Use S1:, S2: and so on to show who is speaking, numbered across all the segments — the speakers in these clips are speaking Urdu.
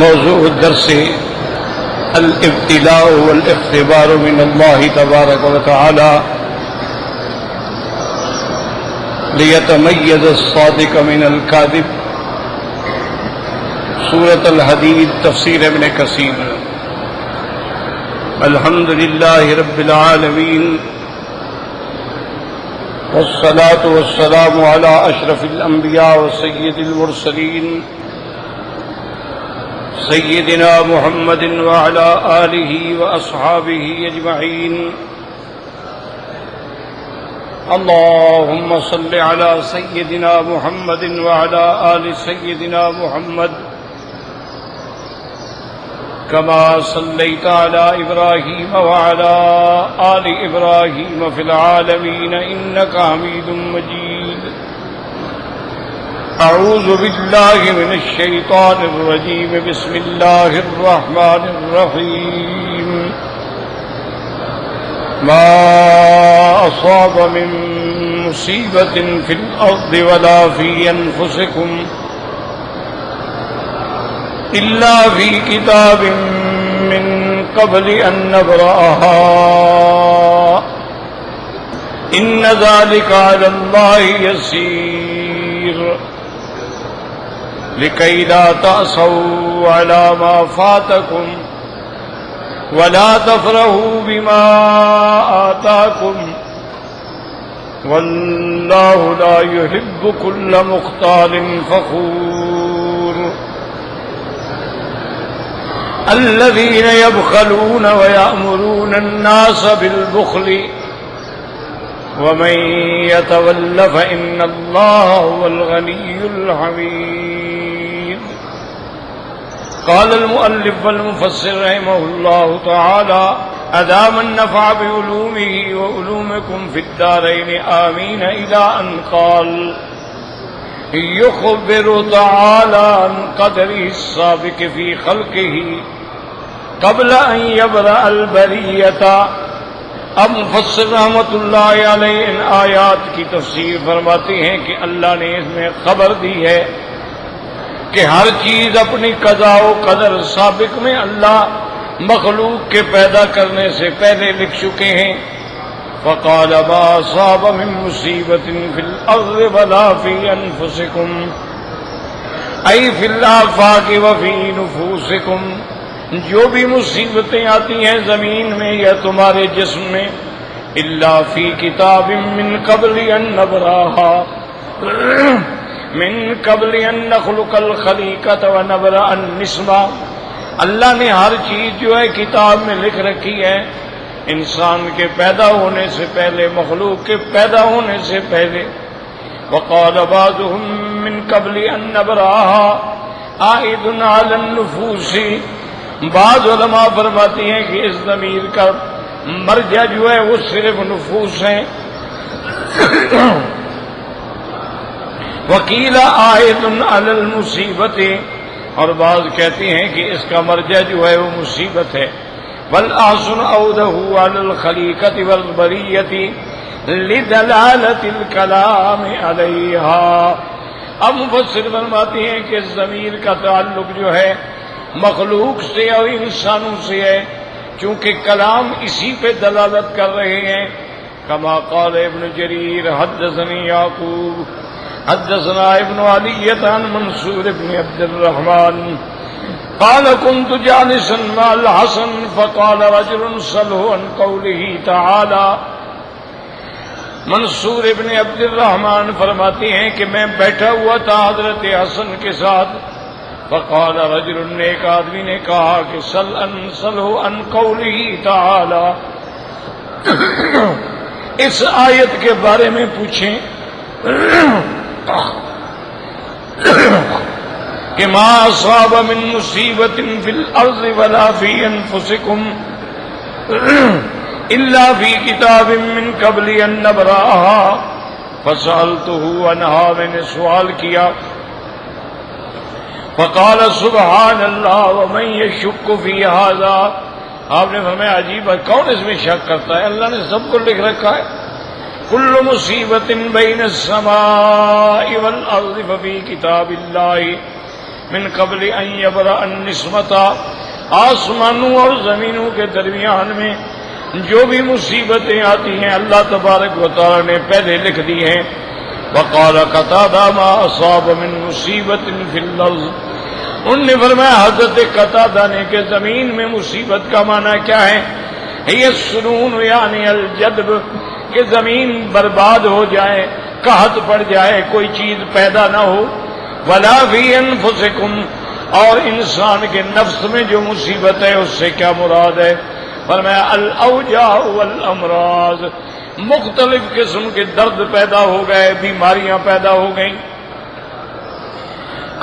S1: موضوع الدرس الابتلاء والاختبار من الله تبارك وتعالى ليتميز الصادق من الكاذب. سورة الحديد، تفسير ابن كثير. الحمد لله رب العالمين، والصلاة والسلام على أشرف الأنبياء وسيد المرسلين سيدنا محمد وعلى آله وأصحابه أجمعين. اللهم صل على سيدنا محمد وعلى آل سيدنا محمد كما صليت على إبراهيم وعلى آل إبراهيم في العالمين إنك حميد مجيد. أعوذ بالله من الشيطان الرجيم. بسم الله الرحمن الرحيم. ما أصاب من مصيبة في الأرض ولا في أنفسكم إلا في كتاب من قبل أن نبرأها إن ذلك على الله يسير. لكي لا تأسوا على ما فاتكم ولا تفرحوا بما آتاكم والله لا يحب كل مختال فخور. الذين يبخلون ويأمرون الناس بالبخل ومن يتول فإن الله هو الغني الحميد. قال المؤلف والمفسر رحمه الله تعالى: أدام النفع بعلومه وعلومكم في الدارين آمين، إلى أن قال: يخبر تعالى عن قدره السابق في خلقه قبل أن يبرأ البریۃ. اب مفسر رحمۃ اللہ علیہ ان آیات کی تفسیر فرماتے ہیں کہ اللہ نے اس میں خبر دی ہے کہ ہر چیز اپنی قضاء و قدر سابق میں اللہ مخلوق کے پیدا کرنے سے پہلے لکھ چکے ہیں. فقال ما أصاب من مصیبۃ فی الارض ولا فی انفسکم ای فی الآفاق وفی نفوسکم. جو بھی مصیبتیں آتی ہیں زمین میں یا تمہارے جسم میں، الا فی کتاب من قبل ان نبرأها، من قبل ان نخلق الخلیقۃ ونبرأ النسمہ. اللہ نے ہر چیز جو ہے کتاب میں لکھ رکھی ہے، انسان کے پیدا ہونے سے پہلے، مخلوق کے پیدا ہونے سے پہلے. وقال بعضهم من قبل ان نبرأها عائد علی النفوس. بعض علماء فرماتی ہیں کہ اس ضمیر کا مرجع جو ہے وہ صرف نفوس ہیں. وکیل عائد علی المصیبت، اور بعض کہتے ہیں کہ اس کا مرجع جو ہے وہ مصیبت ہے. والآسن عودہ علی الخلیقۃ والبریۃ لدلالۃ الکلام علیہا. اب مفسر فرماتے ہیں کہ ضمیر کا تعلق جو ہے مخلوق سے اور انسانوں سے ہے، چونکہ کلام اسی پہ دلالت کر رہے ہیں. کما قال ابن جریر حدثني یعقوب حدثنا ابن علیۃ عن منصور بن عبد الرحمن قال كنت جالسا مع الحسن فقال رجل سله عن قوله تعالى. منصور ابن عبد الرحمن فرماتے ہیں کہ میں بیٹھا ہوا تھا حضرت حسن کے ساتھ. فقال رجل، ایک آدمی نے کہا کہ سلہ عن قوله تعالی، اس آیت کے بارے میں پوچھیں کہ ما اصاب من مصیبت فی الارض ولا فی انفسکم الا فی کتاب من قبل ان نبرأها. فسألته عنها، میں نے سوال کیا. فقال سبحان اللہ ومن یشک فی ھذا. آپ نے فرمایا عجیب ہے، کون اس میں شک کرتا ہے؟ اللہ نے سب کو لکھ رکھا ہے. کل مصیبت بین السماء والارض ففی کتاب اللہ من قبل ان یبرأ النسمۃ، آسمانوں اور زمینوں کے درمیان میں جو بھی مصیبتیں آتی ہیں اللہ تبارک و تعالی نے پہلے لکھ دی ہیں۔ وقال قتادہ ما اصاب من مصیبت فی الارض، ان نے فرمایا حضرت قتادہ نے کہ زمین میں مصیبت کا معنی کیا ہے؟ ہی السنون یعنی الجدب، کہ زمین برباد ہو جائے، قحط پڑ جائے، کوئی چیز پیدا نہ ہو۔ ولا فی انفسکم، اور انسان کے نفس میں جو مصیبت ہے اس سے کیا مراد ہے؟ فرمایا الاوجاع والامراض، مختلف قسم کے درد پیدا ہو گئے، بیماریاں پیدا ہو گئیں۔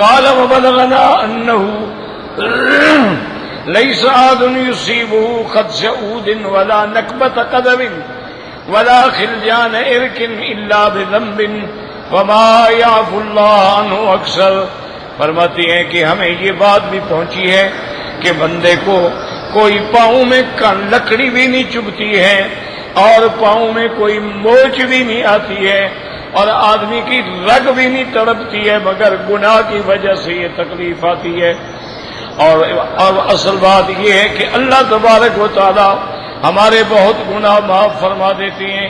S1: قال وبلغنا انه ليس احد يصيبه قدس عود ولا نكبة قدم ولا خلجان ارك الا بذنب وما يعفو الله عنه اکثر۔ فرماتی ہیں کہ ہمیں یہ بات بھی پہنچی ہے کہ بندے کو کوئی پاؤں میں لکڑی بھی نہیں چبھتی ہے اور پاؤں میں کوئی موچ بھی نہیں آتی ہے اور آدمی کی رگ بھی نہیں تڑپتی ہے، مگر گناہ کی وجہ سے یہ تکلیف آتی ہے۔ اور اصل بات یہ ہے کہ اللہ تبارک و تعالی ہمارے بہت گناہ معاف فرما دیتے ہیں۔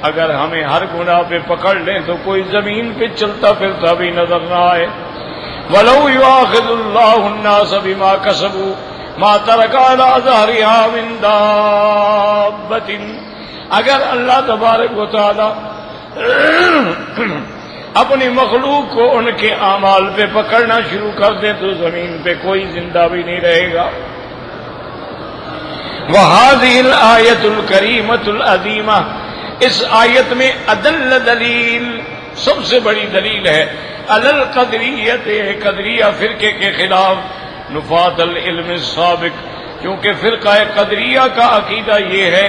S1: اگر ہمیں ہر گناہ پہ پکڑ لیں تو کوئی زمین پہ چلتا پھرتا بھی نظر نہ آئے۔ وَلَوْ يُؤَاخِذُ اللَّهُ النَّاسَ بِمَا كَسَبُوا مَا تَرَكَ عَلَىٰ ظَهْرِهَا مِن دَابَّةٍ، اگر اللہ تبارک و تعالی اپنی مخلوق کو ان کے اعمال پہ پکڑنا شروع کر دے تو زمین پہ کوئی زندہ بھی نہیں رہے گا۔ وَهَٰذِهِ الْآيَةُ الْكَرِيمَةُ الْعَظِيمَةُ، اس آیت میں ادل دلیل، سب سے بڑی دلیل ہے علی القدریت، قدریہ فرقے کے خلاف، نفاة العلم السابق، کیونکہ فرقہ قدریہ کا عقیدہ یہ ہے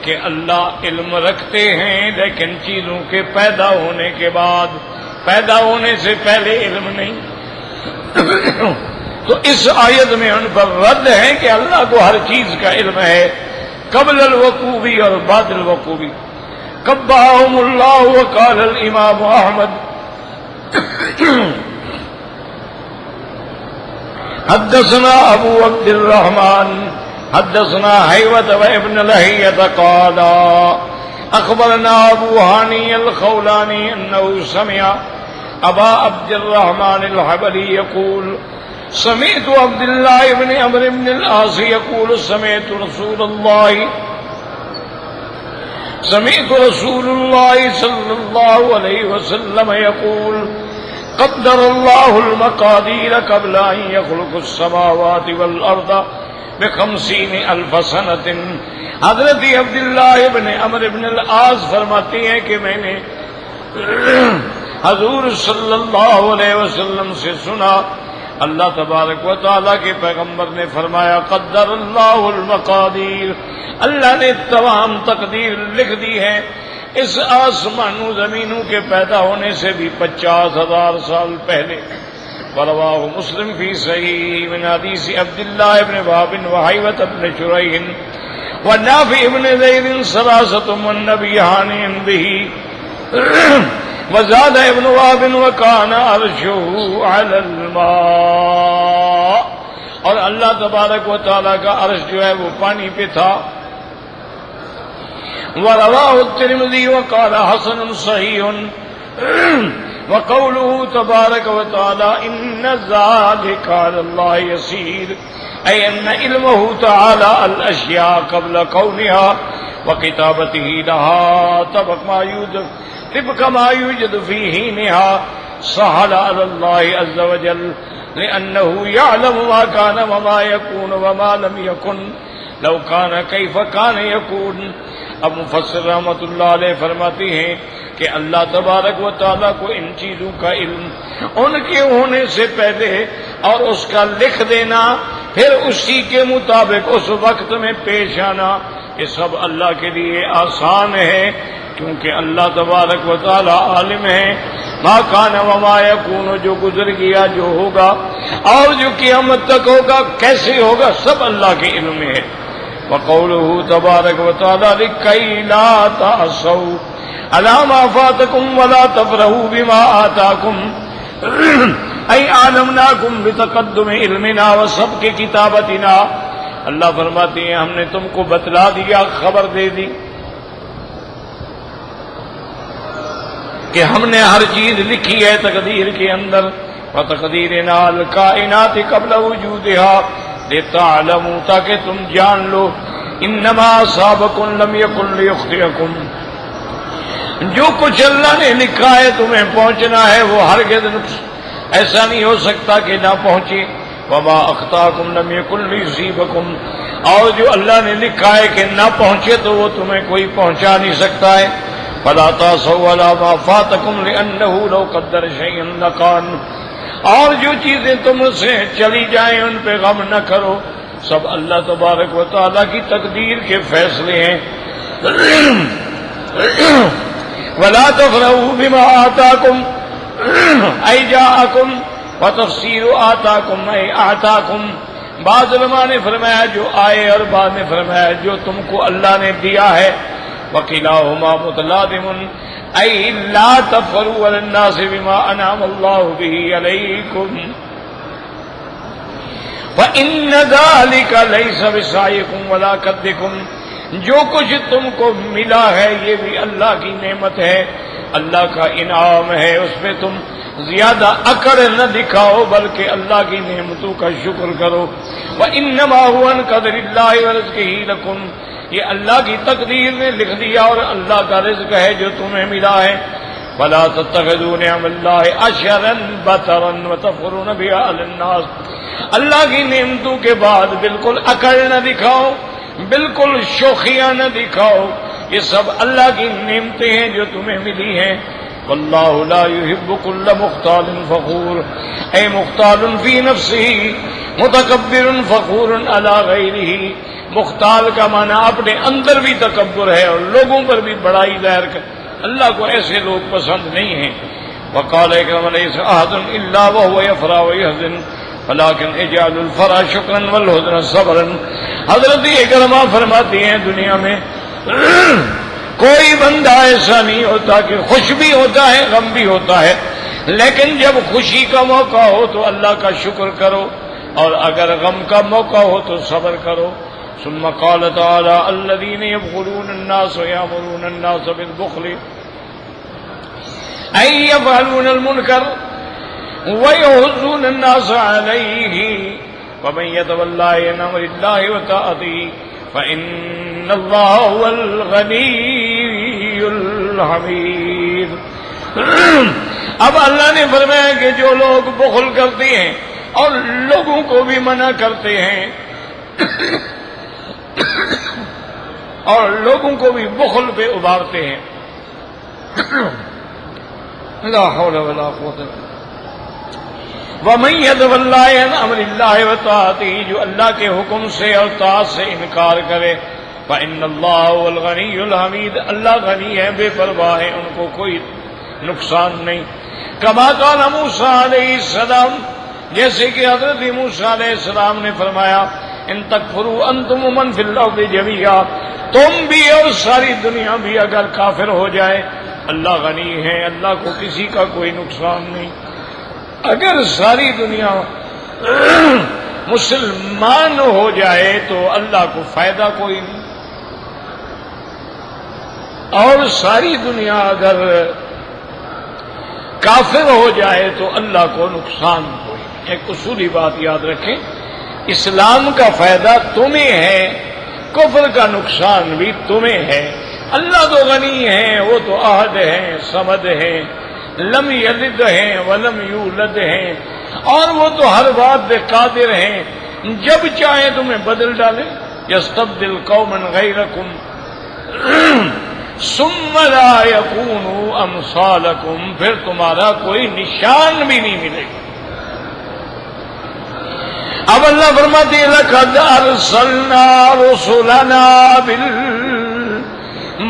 S1: کہ اللہ علم رکھتے ہیں لیکن چیزوں کے پیدا ہونے کے بعد، پیدا ہونے سے پہلے علم نہیں۔ تو اس آیت میں ان پر رد ہے کہ اللہ کو ہر چیز کا علم ہے، قبل الوقوع بھی اور بعد الوقوع بھی۔ قبحهم اللہ وقال الامام احمد حدثنا ابو عبد الرحمن حدثنا حیوة وابن لہیة قال اخبرنا ابو ہانی الخولانی انه سمع ابا عبد الرحمن الحبلی یقول سمعت عبد الله بن عمرو بن العاص يقول سمعت رسول الله صلى الله عليه وسلم يقول قدر الله المقادير قبل أن يخلق السماوات والأرض ب50,000 سنة۔ حضرت عبداللہ بن عمرو بن العاص فرماتے ہیں کہ میں نے حضور صلی اللہ علیہ وسلم سے سنا اللہ تبارک و تعالیٰ کے پیغمبر نے فرمایا قدر اللہ المقادیر، اللہ نے تمام تقدیر لکھ دی ہے اس آسمانوں زمینوں کے پیدا ہونے سے بھی 50,000 سال پہلے۔ ورواه مسلم فی صحیح من حدیث عبداللہ ابن وہب وحیوة بن شریح ونافع ابن زید ثلاثة والنبیان به وزاد ابن وهب وكان عرشه على الماء، اور اللہ تبارک و تعالیٰ کا عرش جو ہے وہ پانی پہ تھا۔ ورواه الترمذی وقال حسن صحیح وقوله تبارک و تعالیٰ ان ذلك على الله يسير، اي ان علمه تعالى الاشياء قبل كونها وكتابته لها طبق ما يوجد في حينها سهل على الله عز وجل لأنه يعلم ما كان وما يكون وما لم يكن لو كان كيف كان يكون۔ اب مفسر رحمۃ اللہ علیہ فرماتے ہیں کہ اللہ تبارک و تعالیٰ کو ان چیزوں کا علم ان کے ہونے سے پہلے اور اس کا لکھ دینا، پھر اسی کے مطابق اس وقت میں پیش آنا، یہ سب اللہ کے لیے آسان ہے کیونکہ اللہ تبارک و تعالی عالم ہے۔ ما کان وما یکون، جو گزر گیا، جو ہوگا اور جو قیامت تک ہوگا، کیسے ہوگا، سب اللہ کے علم میں ہے۔ وقوله تبارک و تعالی لکی لا تعصوا علی ما فاتکم ولا تفرحوا بما آتاکم ای علمناکم بتقدم علمنا وسبق کتابتنا، اللہ فرماتے ہیں ہم نے تم کو بتلا دیا، خبر دے دی کہ ہم نے ہر چیز لکھی ہے تقدیر کے اندر، وتقدیرنا الکائنات قبل وجودها لتعلموا، تاکہ تم جان لو، انما اصابکم لم یکن لیخطئکم، جو کچھ اللہ نے لکھا ہے تمہیں پہنچنا ہے وہ ہرگز ایسا نہیں ہو سکتا کہ نہ پہنچے، وما اخطاکم لم یکن لیصیبکم، اور جو اللہ نے لکھا ہے کہ نہ پہنچے تو وہ تمہیں کوئی پہنچا نہیں سکتا ہے، فلا تاسوا علی ما فاتکم لانه لو قدر شیئا لکان، اور جو چیزیں تم سے چلی جائیں ان پہ غم نہ کرو، سب اللہ تبارک و تعالیٰ کی تقدیر کے فیصلے ہیں۔ ولا تفرحوا بما آتاکم ای جاءکم وتفسیر آتاکم ای آتاکم، بعض علماء نے فرمایا جو آئے اور بعض نے فرمایا جو تم کو اللہ نے دیا ہے، وکلاہما متلازم ای لا تفرحوا علی الناس بما انعم اللہ به علیکم وَإِنَّ ذَلِكَ لَيْسَ بِسَعْيِكُمْ وَلَا كَدِّكُمْ، جو کچھ تم کو ملا ہے یہ بھی اللہ کی نعمت ہے، اللہ کا انعام ہے، اس پہ تم زیادہ اکڑ نہ دکھاؤ بلکہ اللہ کی نعمتوں کا شکر کرو۔ وَإِنَّمَا هُوَ عَنْ قَدْرِ اللَّهِ وَرِزْقِهِ لَكُمْ، یہ اللہ کی تقدیر نے لکھ دیا اور اللہ کا رزق ہے جو تمہیں ملا ہے۔ وَلَا تَتَّخِذُوا نِعْمَ اللَّهِ عَشْرًا بَطَرًا وَتَفْخُرُونَ بِهَا عَلَى النَّاسِ، اللہ کی نعمتوں کے بعد بالکل اکڑ نہ دکھاؤ، بالکل شوخیاں نہ دکھاؤ، یہ سب اللہ کی نعمتیں ہیں جو تمہیں ملی ہیں۔ واللہ لا يحب كل مختال فخور، اے مختال فی نفسه متکبر فخور علی غیرہ، مختال کا معنی اپنے اندر بھی تکبر ہے اور لوگوں پر بھی بڑائی ظاہر کر، اللہ کو ایسے لوگ پسند نہیں ہیں۔ وقال اکرم لیس احد الا وهو يفرح ويحزن ولكن اجعل الفرح شکرا والحزن صبرا، حضرت اکرمہ فرماتی ہیں دنیا میں کوئی بندہ ایسا نہیں ہوتا کہ خوش بھی ہوتا ہے غم بھی ہوتا ہے، لیکن جب خوشی کا موقع ہو تو اللہ کا شکر کرو اور اگر غم کا موقع ہو تو صبر کرو۔ ثم قال تعالی الذين يبخلون الناس ويأمرون الناس بالبخل أي يفعلون المنكر ويحضون الناس عليه ومن يتولى عن أمر الله وطاعته فإن الله هو الغني الحميد۔ اب اللہ نے فرمایا کہ جو لوگ بخل کرتے ہیں اور لوگوں کو بھی منع کرتے ہیں اور لوگوں کو بھی بخل پہ ابھارتے ہیں، لا حول ولا قوت الا باللہ۔ وَمَن يَتَوَلَّ عَنْ أَمْرِ اللَّهِ وَطَاعَتِهِ، جو اللہ کے حکم سے اور طاعت سے انکار کرے، فَإِنَّ اللَّهَ هُوَ الْغَنِيُّ الْحَمِيدُ، اللہ غنی ہے، بے پرواہ ہے، ان کو کوئی نقصان نہیں۔ كما قال موسیٰ علیہ السلام، جیسے کہ حضرت موسیٰ علیہ السلام نے فرمایا ان تکفروا انتم ومن فی الارض جميعا، تم بھی اور ساری دنیا بھی اگر کافر ہو جائے، اللہ غنی ہے، اللہ کو کسی کا کوئی نقصان نہیں۔ اگر ساری دنیا مسلمان ہو جائے تو اللہ کو فائدہ کوئی نہیں، اور ساری دنیا اگر کافر ہو جائے تو اللہ کو نقصان کوئی نہیں۔ ایک اصولی بات یاد رکھیں، اسلام کا فائدہ تمہیں ہے، کفر کا نقصان بھی تمہیں ہے۔ اللہ تو غنی ہے، وہ تو احد ہے، صمد ہے، لم یلد ہیں ولم یولد ہیں، اور وہ تو ہر بات پہ قادر ہیں، جب چاہے تمہیں بدل ڈالے۔ یستبدل قوما غیرکم ثم لا یکونوا امثالکم، پھر تمہارا کوئی نشان بھی نہیں ملے گا۔ اب اللہ فرماتے ہیں لقد ارسلنا رسلنا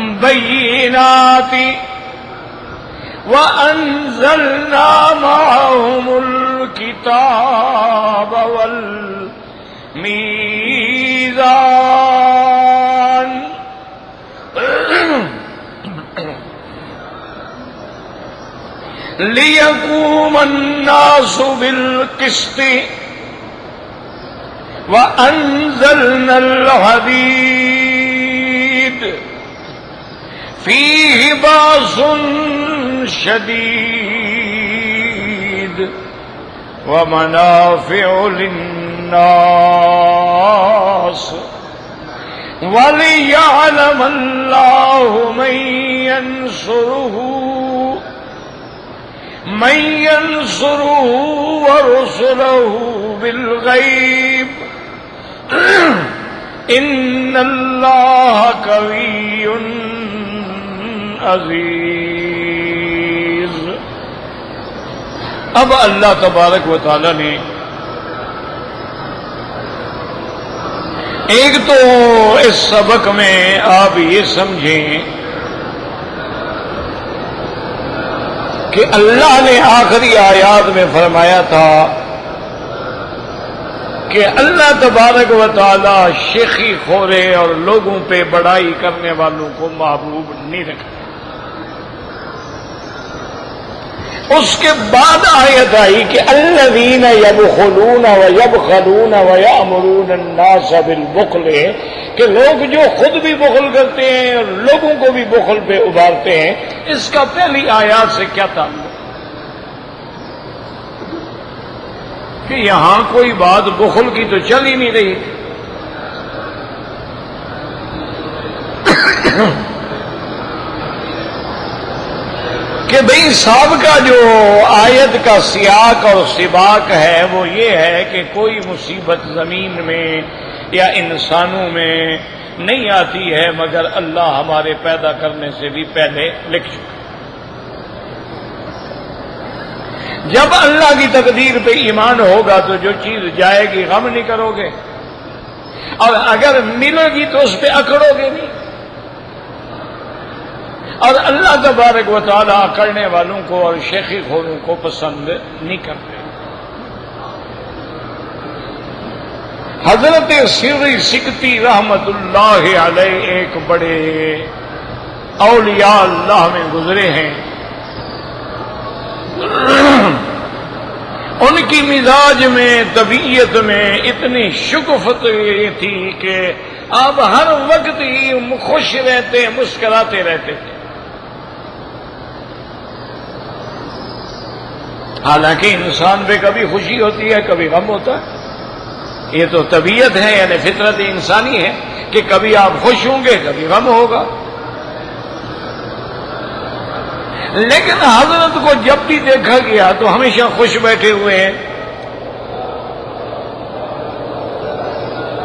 S1: بالبینات وَأَنزَلْنَا مَعَهُمُ الْكِتَابَ وَالْمِيزَانَ لِيَقُومَ النَّاسُ بِالْقِسْطِ وَأَنزَلْنَا الْحَدِيدَ فِيهِ بَأْسٌ شَدِيدٌ وَمَنَافِعُ لِلنَّاسِ وَلِيَعْلَمَ اللَّهُ مَن يَنصُرُهُ وَرُسُلَهُ بِالْغَيْبِ إِنَّ اللَّهَ قَوِيٌّ عزیز۔ اب اللہ تبارک و تعالی نے ایک تو اس سبق میں آپ یہ سمجھیں کہ اللہ نے آخری آیات میں فرمایا تھا کہ اللہ تبارک و تعالی شیخی خورے اور لوگوں پہ بڑائی کرنے والوں کو محبوب نہیں رکھتا۔ اس کے بعد آیت آئی کہ الذین یبخلون ویبخلون ویأمرون الناس بالبخل، کہ لوگ جو خود بھی بخل کرتے ہیں اور لوگوں کو بھی بخل پہ ابھارتے ہیں۔ اس کا پہلی آیات سے کیا تعلق کہ یہاں کوئی بات بخل کی تو چل ہی نہیں رہی تھی۔ کہ بھئی سابقہ جو آیت کا سیاق اور سباق ہے وہ یہ ہے کہ کوئی مصیبت زمین میں یا انسانوں میں نہیں آتی ہے مگر اللہ ہمارے پیدا کرنے سے بھی پہلے لکھ چکا۔ جب اللہ کی تقدیر پہ ایمان ہوگا تو جو چیز جائے گی غم نہیں کرو گے، اور اگر ملے گی تو اس پہ اکڑو گے نہیں۔ اور اللہ تبارک و تعالی کرنے والوں کو اور شیخی خوروں کو پسند نہیں کرتے۔ حضرت سری سکتی رحمت اللہ علیہ ایک بڑے اولیاء اللہ میں گزرے ہیں۔ ان کی مزاج میں طبیعت میں اتنی شگفت یہ تھی کہ آپ ہر وقت ہی خوش رہتے مسکراتے رہتے تھے۔ حالانکہ انسان پہ کبھی خوشی ہوتی ہے کبھی غم ہوتا ہے، یہ تو طبیعت ہے یعنی فطرت انسانی ہے کہ کبھی آپ خوش ہوں گے کبھی غم ہوگا۔ لیکن حضرت کو جب بھی دیکھا گیا تو ہمیشہ خوش بیٹھے ہوئے ہیں۔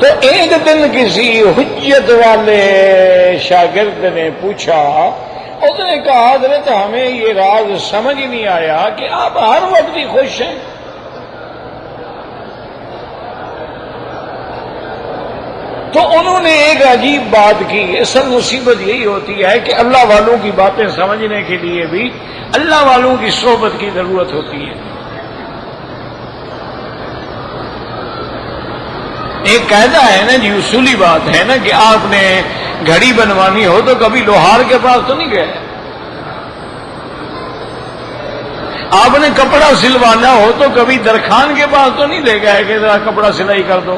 S1: تو ایک دن کسی حجت والے شاگرد نے پوچھا، اس نے کہا حضرت ہمیں یہ راز سمجھ نہیں آیا کہ آپ ہر وقت ہی خوش ہیں۔ تو انہوں نے ایک عجیب بات کی۔ اصل مصیبت یہی ہوتی ہے کہ اللہ والوں کی باتیں سمجھنے کے لیے بھی اللہ والوں کی صحبت کی ضرورت ہوتی ہے۔ ایک قاعدہ ہے نا جی، اصولی بات ہے نا کہ آپ نے گھڑی بنوانی ہو تو کبھی لوہار کے پاس تو نہیں گئے، آپ نے کپڑا سلوانا ہو تو کبھی درخان کے پاس تو نہیں لے گئے کہ ذرا کپڑا سلائی کر دو۔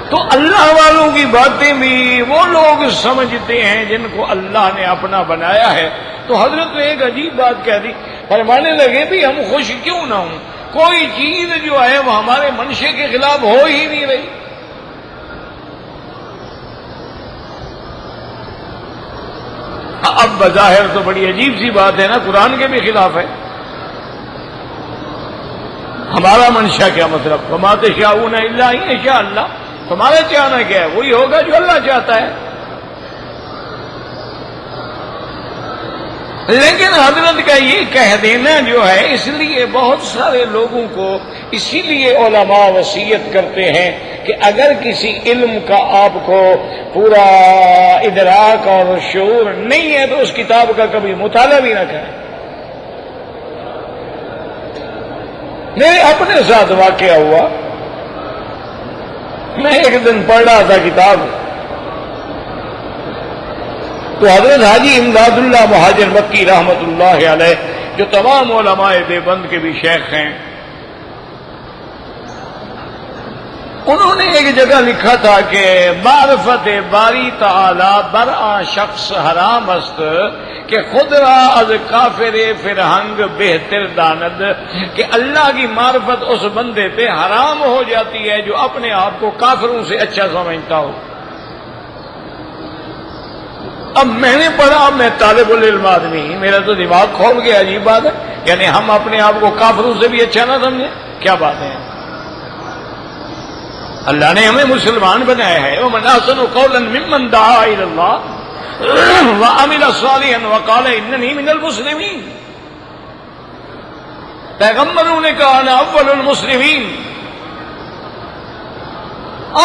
S1: تو اللہ والوں کی باتیں بھی وہ لوگ سمجھتے ہیں جن کو اللہ نے اپنا بنایا ہے۔ تو حضرت نے ایک عجیب بات کہہ دی، فرمانے لگے بھی ہم خوش کیوں نہ ہوں، کوئی چیز جو ہے وہ ہمارے منشے کے خلاف ہو ہی نہیں رہی۔ اب بظاہر تو بڑی عجیب سی بات ہے نا، قرآن کے بھی خلاف ہے۔ ہمارا منشا کیا مطلب؟ وما تشاءون الا ان یشاء اللہ، تمہارا چاہنا کیا ہے؟ وہی ہوگا جو اللہ چاہتا ہے۔ لیکن حضرت کا یہ کہہ دینا جو ہے، اس لیے بہت سارے لوگوں کو اسی لیے علماء وصیت کرتے ہیں کہ اگر کسی علم کا آپ کو پورا ادراک اور شعور نہیں ہے تو اس کتاب کا کبھی مطالعہ بھی نہ کریں۔ میرے اپنے ساتھ واقعہ ہوا، میں ایک دن پڑھ رہا تھا کتاب، تو حضرت حاجی امداد اللہ مہاجر مکی رحمت اللہ علیہ جو تمام علماء دیوبند کے بھی شیخ ہیں، انہوں نے ایک جگہ لکھا تھا کہ معرفت باری تعالی برآ شخص حرام است کہ خود را از کافر فرہنگ بہتر داند، کہ اللہ کی معرفت اس بندے پہ حرام ہو جاتی ہے جو اپنے آپ کو کافروں سے اچھا سمجھتا ہو۔ اب میں نے پڑھا، میں طالب العلم آدمی، میرا تو دماغ کھول گیا، عجیب بات ہے، یعنی ہم اپنے آپ کو کافروں سے بھی اچھا نہ سمجھیں، کیا بات ہے؟ اللہ نے ہمیں مسلمان بنایا ہے، وَمَنْ أَحْسَنُ قَوْلًا مِمَّنْ دَعَا إِلَى اللَّهِ وَعَمِلَ صَالِحًا وَقَالَ إِنَّنِي مِنَ الْمُسْلِمِينَ۔ پیغمبروں نے کہا انا اول المسلمین،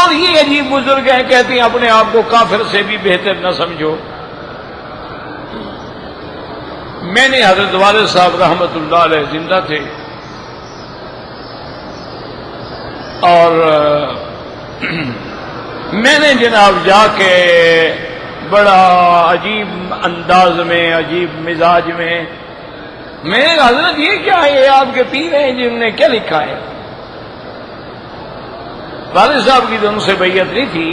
S1: اور یہ عجیب بزرگ ہیں کہتے ہیں اپنے آپ کو کافر سے بھی بہتر نہ سمجھو۔ میں نے حضرت والد صاحب رحمت اللہ علیہ زندہ تھے، اور میں نے جناب جا کے بڑا عجیب انداز میں، عجیب مزاج میں نے حضرت یہ کیا ہے، یہ آپ کے پیر ہیں جنہوں نے کیا لکھا ہے؟ والد صاحب کی تو ان سے بیعت نہیں تھی،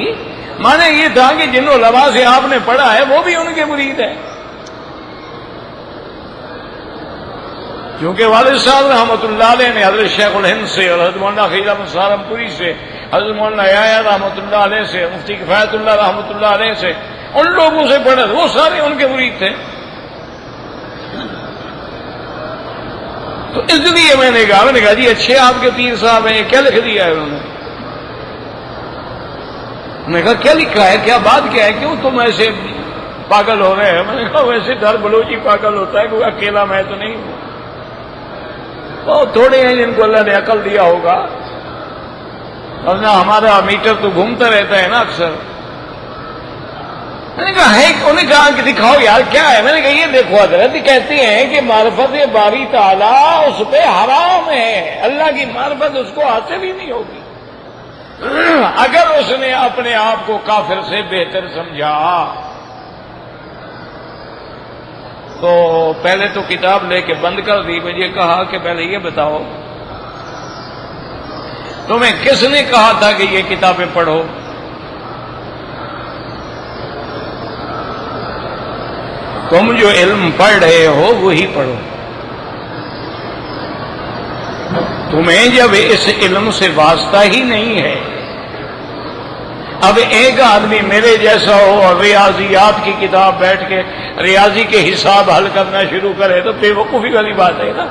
S1: مانے یہ تھا کہ جن علماء سے آپ نے پڑھا ہے وہ بھی ان کے مرید ہیں، کیونکہ والد صاحب رحمۃ اللہ علیہ نے حضرت شیخ الہند سے اور حضرت مولانا خلیل احمد سہارنپوری سے، حضرت مولانا یحییٰ رحمۃ اللہ علیہ سے، مفتی کفایت اللہ رحمۃ اللہ علیہ سے، ان لوگوں سے پڑھا، وہ سارے ان کے مرید تھے۔ تو اس لیے میں نے کہا جی اچھے آپ کے پیر صاحب ہیں، کیا لکھ دیا ہے انہوں نے؟ میں نے کہا کیا لکھا ہے، کیا بات کیا ہے، کیوں تم ایسے پاگل ہو رہے ہیں؟ میں نے کہا ویسے ہر بلوچ ہی پاگل ہوتا ہے، کوئی اکیلا میں تو نہیں ہوں، بہت تھوڑے ہیں جن کو اللہ نے عقل دیا ہوگا، ورنہ ہمارا میٹر تو گھومتا رہتا ہے نا اکثر۔ میں نے کہا ہے، انہوں نے کہا کہ دکھاؤ یار کیا ہے؟ میں نے کہا یہ دیکھو حضرت کہتے ہیں کہ معرفت باری تعالیٰ اس پہ حرام ہے، اللہ کی معرفت اس کو حاصل ہی نہیں ہوگی اگر اس نے اپنے آپ کو کافر سے بہتر سمجھا۔ تو پہلے تو کتاب لے کے بند کر دی، مجھے کہا کہ پہلے یہ بتاؤ تمہیں کس نے کہا تھا کہ یہ کتابیں پڑھو؟ تم جو علم پڑھ رہے ہو وہی پڑھو، تمہیں جب اس علم سے واسطہ ہی نہیں ہے، اب ایک آدمی میرے جیسا ہو اور ریاضیات کی کتاب بیٹھ کے ریاضی کے حساب حل کرنا شروع کرے تو بے وقوفی والی بات ہے نا۔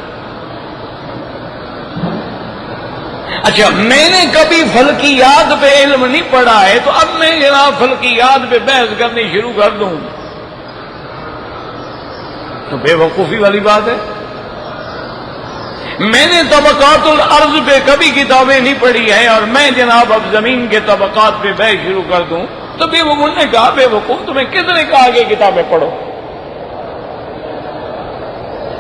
S1: اچھا میں نے کبھی فلکیات پہ علم نہیں پڑھا ہے، تو اب میں جناب فلکیات پہ بحث کرنی شروع کر دوں تو بے وقوفی والی بات ہے۔ میں نے طبقات الارض پہ کبھی کتابیں نہیں پڑھی ہیں، اور میں جناب اب زمین کے طبقات پہ بحث شروع کر دوں تو بے وقوف نے کہا بے وقوف تمہیں کس نے کہا کہ کتابیں پڑھو؟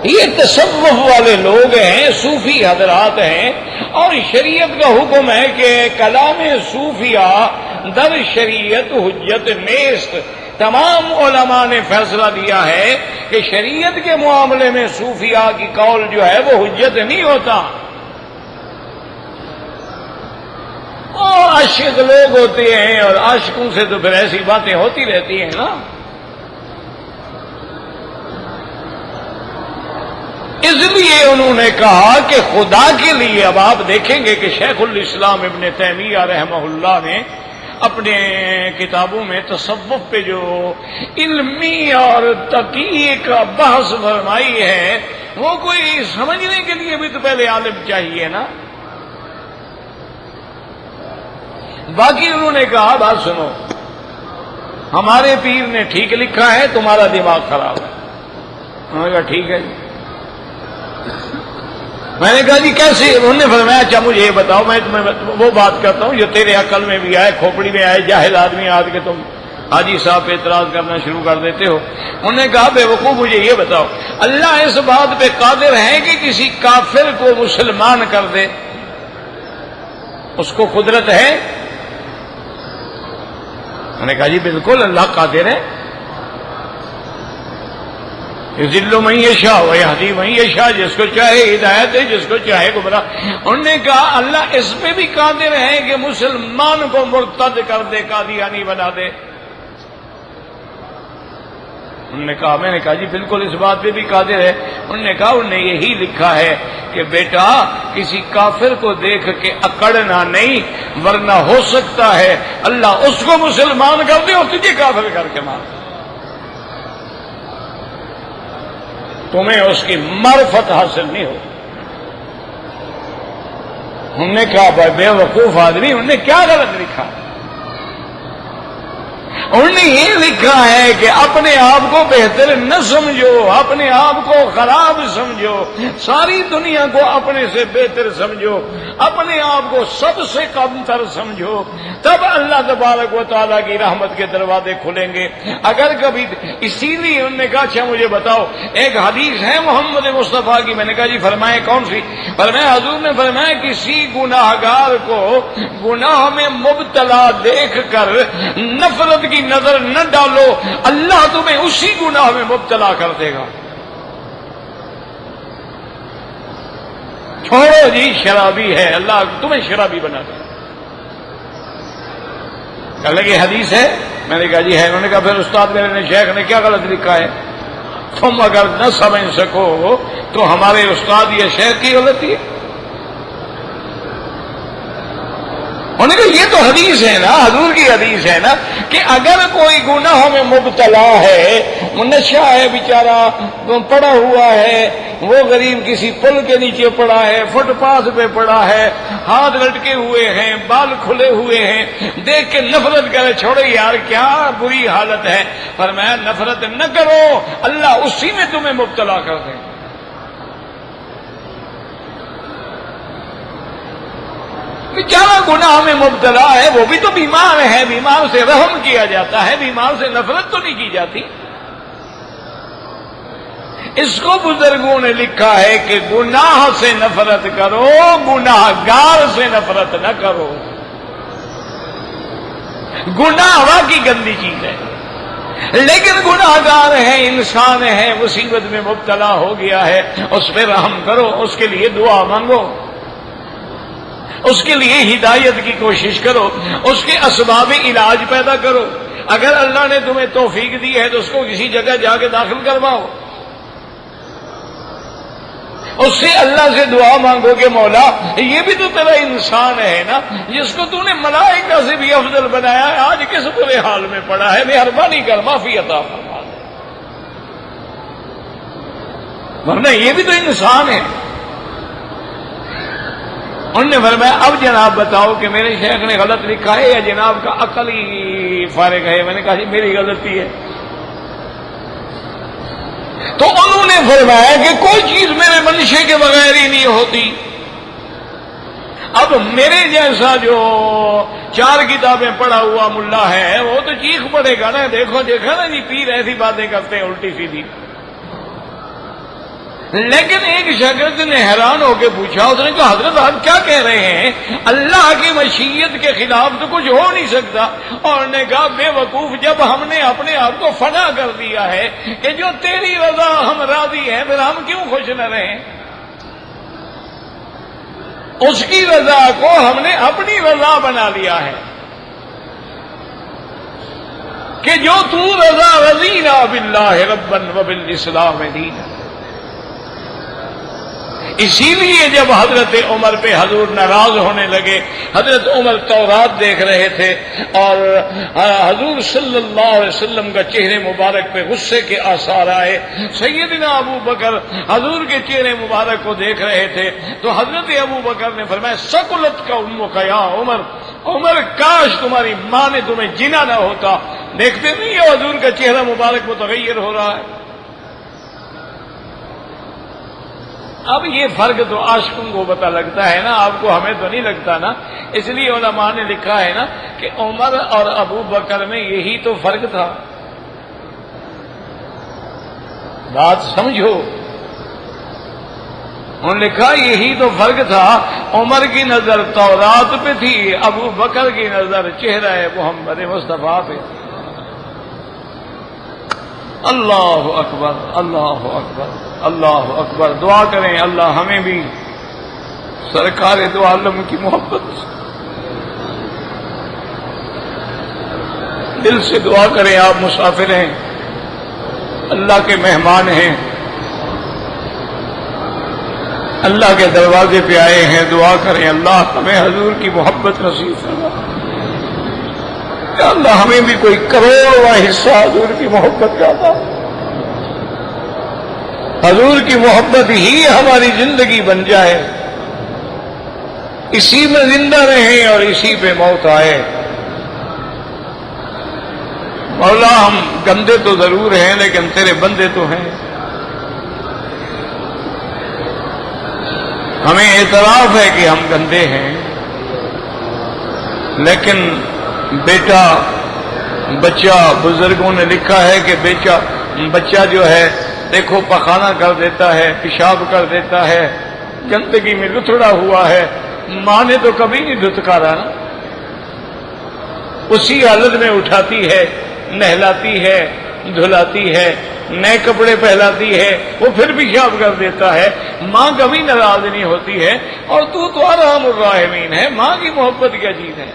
S1: یہ تصوف والے لوگ ہیں، صوفی حضرات ہیں، اور شریعت کا حکم ہے کہ کلام صوفیہ در شریعت حجت نیست۔ تمام علماء نے فیصلہ دیا ہے کہ شریعت کے معاملے میں صوفیہ کی قول جو ہے وہ حجت نہیں ہوتا۔ اور عاشق لوگ ہوتے ہیں، اور عاشقوں سے تو پھر ایسی باتیں ہوتی رہتی ہیں نا۔ اس لیے انہوں نے کہا کہ خدا کے لیے، اب آپ دیکھیں گے کہ شیخ الاسلام ابن تیمیہ رحمہ اللہ نے اپنے کتابوں میں تصوف پہ جو علمی اور تحقیق کا بحث فرمائی ہے، وہ کوئی سمجھنے کے لیے بھی تو پہلے عالم چاہیے نا۔ باقی انہوں نے کہا بات سنو، ہمارے پیر نے ٹھیک لکھا ہے، تمہارا دماغ خراب ہے۔ انہوں نے کہا ٹھیک ہے جی۔ میں نے کہا جی کیسے؟ انہوں نے فرمایا اچھا مجھے یہ بتاؤ، میں تمہیں وہ بات کرتا ہوں جو تیرے عقل میں بھی آئے، کھوپڑی میں آئے، جاہل آدمی آج کے تم حاجی صاحب پہ اعتراض کرنا شروع کر دیتے ہو۔ انہوں نے کہا بے وقوف مجھے یہ بتاؤ، اللہ اس بات پہ قادر ہے کہ کسی کافر کو مسلمان کر دے؟ اس کو قدرت ہے؟ انہوں نے کہا جی بالکل اللہ قادر ہے۔ یضل من یشاء ویہدی من یشاء، جس کو چاہے ہدایت دے، جس کو چاہے گمراہ۔ انہوں نے کہا اللہ اس پہ بھی قادر ہے کہ مسلمان کو مرتد کر دے، قادیانی بنا دے۔ انہوں نے کہا، میں نے کہا جی بالکل اس بات پہ بھی قادر ہے۔ انہوں نے کہا انہوں نے یہی لکھا ہے کہ بیٹا کسی کافر کو دیکھ کے اکڑنا نہیں، ورنہ ہو سکتا ہے اللہ اس کو مسلمان کر دے اور تجھے کافر کر کے مار دے، تمہیں اس کی معرفت حاصل نہیں ہو۔ انہوں نے کہا بھائی بے وقوف آدمی، انہوں نے کیا غلط لکھا؟ انہوں نے یہ لکھا ہے کہ اپنے آپ کو بہتر نہ سمجھو، اپنے آپ کو خراب سمجھو، ساری دنیا کو اپنے سے بہتر سمجھو، اپنے آپ کو سب سے کم تر سمجھو، تب اللہ تبارک و تعالیٰ کی رحمت کے دروازے کھلیں گے۔ اگر کبھی اسی لیے انہوں نے کہا اچھا مجھے بتاؤ ایک حدیث ہے محمد مصطفیٰ کی۔ میں نے کہا جی فرمائے کون سی؟ فرمایا حضور نے فرمایا کسی گناہ گار کو گناہ میں مبتلا دیکھ کر نفرت کی نظر نہ ڈالو، اللہ تمہیں اسی گناہ میں مبتلا کر دے گا۔ چھوڑو جی شرابی ہے، اللہ تمہیں شرابی بنا دے گا۔ کہنے لگے حدیث ہے؟ میں نے کہا جی ہے۔ انہوں نے کہا پھر استاد میرے شیخ نے کیا غلط لکھا ہے؟ تم اگر نہ سمجھ سکو تو ہمارے استاد یا شیخ کی غلطی ہے۔ انہوں نے کہا یہ تو حدیث ہے نا، حضور کی حدیث ہے نا کہ اگر کوئی گناہوں میں مبتلا ہے، نشہ ہے بیچارہ پڑا ہوا ہے، وہ غریب کسی پل کے نیچے پڑا ہے، فٹ پاتھ پہ پڑا ہے، ہاتھ لٹکے ہوئے ہیں، بال کھلے ہوئے ہیں، دیکھ کے نفرت کرے، چھوڑو یار کیا بری حالت ہے۔ فرمایا نفرت نہ کرو، اللہ اسی میں تمہیں مبتلا کر دے۔ بیچارہ گناہ میں مبتلا ہے، وہ بھی تو بیمار ہے، بیمار سے رحم کیا جاتا ہے، بیمار سے نفرت تو نہیں کی جاتی۔ اس کو بزرگوں نے لکھا ہے کہ گناہ سے نفرت کرو، گناہ گار سے نفرت نہ کرو۔ گناہ واقعی گندی چیز ہے، لیکن گناہ گار ہے، انسان ہے، مصیبت میں مبتلا ہو گیا ہے، اس پہ رحم کرو، اس کے لیے دعا مانگو، اس کے لیے ہدایت کی کوشش کرو، اس کے اسباب علاج پیدا کرو۔ اگر اللہ نے تمہیں توفیق دی ہے تو اس کو کسی جگہ جا کے داخل کرواؤ، اس سے اللہ سے دعا مانگو کہ مولا یہ بھی تو تیرا انسان ہے نا، جس کو تو نے ملائکہ سے بھی افضل بنایا ہے، آج کس برے حال میں پڑا ہے، مہربانی کر معافی عطا فرما دے، ورنہ یہ بھی تو انسان ہے۔ انہوں نے فرمایا اب جناب بتاؤ کہ میرے شیخ نے غلط لکھا ہے یا جناب کا عقل ہی فارغ ہے؟ میں نے کہا جی میری غلطی ہے۔ تو انہوں نے فرمایا کہ کوئی چیز میرے منشے کے بغیر ہی نہیں ہوتی۔ اب میرے جیسا جو 4 کتابیں پڑھا ہوا ملا ہے وہ تو چیخ پڑے گا نا، دیکھو دیکھا نا جی پیر ایسی باتیں کرتے ہیں الٹی سیدھی۔ لیکن ایک شاگرد نے حیران ہو کے پوچھا، اس نے کہا حضرت آپ کیا کہہ رہے ہیں؟ اللہ کی مشیت کے خلاف تو کچھ ہو نہیں سکتا۔ اور نے کہا بے وقوف، جب ہم نے اپنے آپ کو فنا کر دیا ہے کہ جو تیری رضا ہم راضی ہیں، پھر ہم کیوں خوش نہ رہیں؟ اس کی رضا کو ہم نے اپنی رضا بنا لیا ہے کہ جو تو رضا رضینا باللہ ربا وبالاسلام دینا۔ اسی لیے جب حضرت عمر پہ حضور ناراض ہونے لگے، حضرت عمر تورات دیکھ رہے تھے اور حضور صلی اللہ علیہ وسلم کا چہرے مبارک پہ غصے کے آثار آئے، سیدنا ابو بکر حضور کے چہرے مبارک کو دیکھ رہے تھے، تو حضرت ابو بکر نے فرمایا ثقلت کا امک یا عمر، عمر کاش تمہاری ماں نے تمہیں جنا نہ ہوتا۔ دیکھتے نہیں ہو حضور کا چہرہ مبارک متغیر ہو رہا ہے۔ اب یہ فرق تو عاشقوں کو پتہ لگتا ہے نا، آپ کو ہمیں تو نہیں لگتا نا۔ اس لیے علماء نے لکھا ہے نا کہ عمر اور ابو بکر میں یہی تو فرق تھا۔ بات سمجھو، انہوں نے لکھا یہی تو فرق تھا، عمر کی نظر تورات پہ تھی، ابو بکر کی نظر چہرہ محمد مصطفیٰ پہ۔ اللہ اکبر اللہ اکبر اللہ اکبر. دعا کریں اللہ ہمیں بھی سرکار دو عالم کی محبت دل سے دعا کریں. آپ مسافر ہیں، اللہ کے مہمان ہیں، اللہ کے دروازے پہ آئے ہیں. دعا کریں اللہ ہمیں حضور کی محبت نصیب فرما. یا اللہ ہمیں بھی کوئی کروڑواں حصہ حضور کی محبت کا عطا. حضور کی محبت ہی ہماری زندگی بن جائے، اسی میں زندہ رہیں اور اسی پہ موت آئے. مولا ہم گندے تو ضرور ہیں لیکن تیرے بندے تو ہیں. ہمیں اعتراف ہے کہ ہم گندے ہیں، لیکن بیٹا بچہ، بزرگوں نے لکھا ہے کہ بچہ جو ہے دیکھو پخانہ کر دیتا ہے، پیشاب کر دیتا ہے، گندگی میں لتڑا ہوا ہے، ماں نے تو کبھی نہیں دھتکارا نا. اسی حالت میں اٹھاتی ہے، نہلاتی ہے، دھلاتی ہے، نئے کپڑے پہلاتی ہے، وہ پھر پیشاب کر دیتا ہے. ماں کبھی ناراض نہیں ہوتی ہے. اور تو ارحم الراحمین ہے. ماں کی محبت کیا چیز ہے؟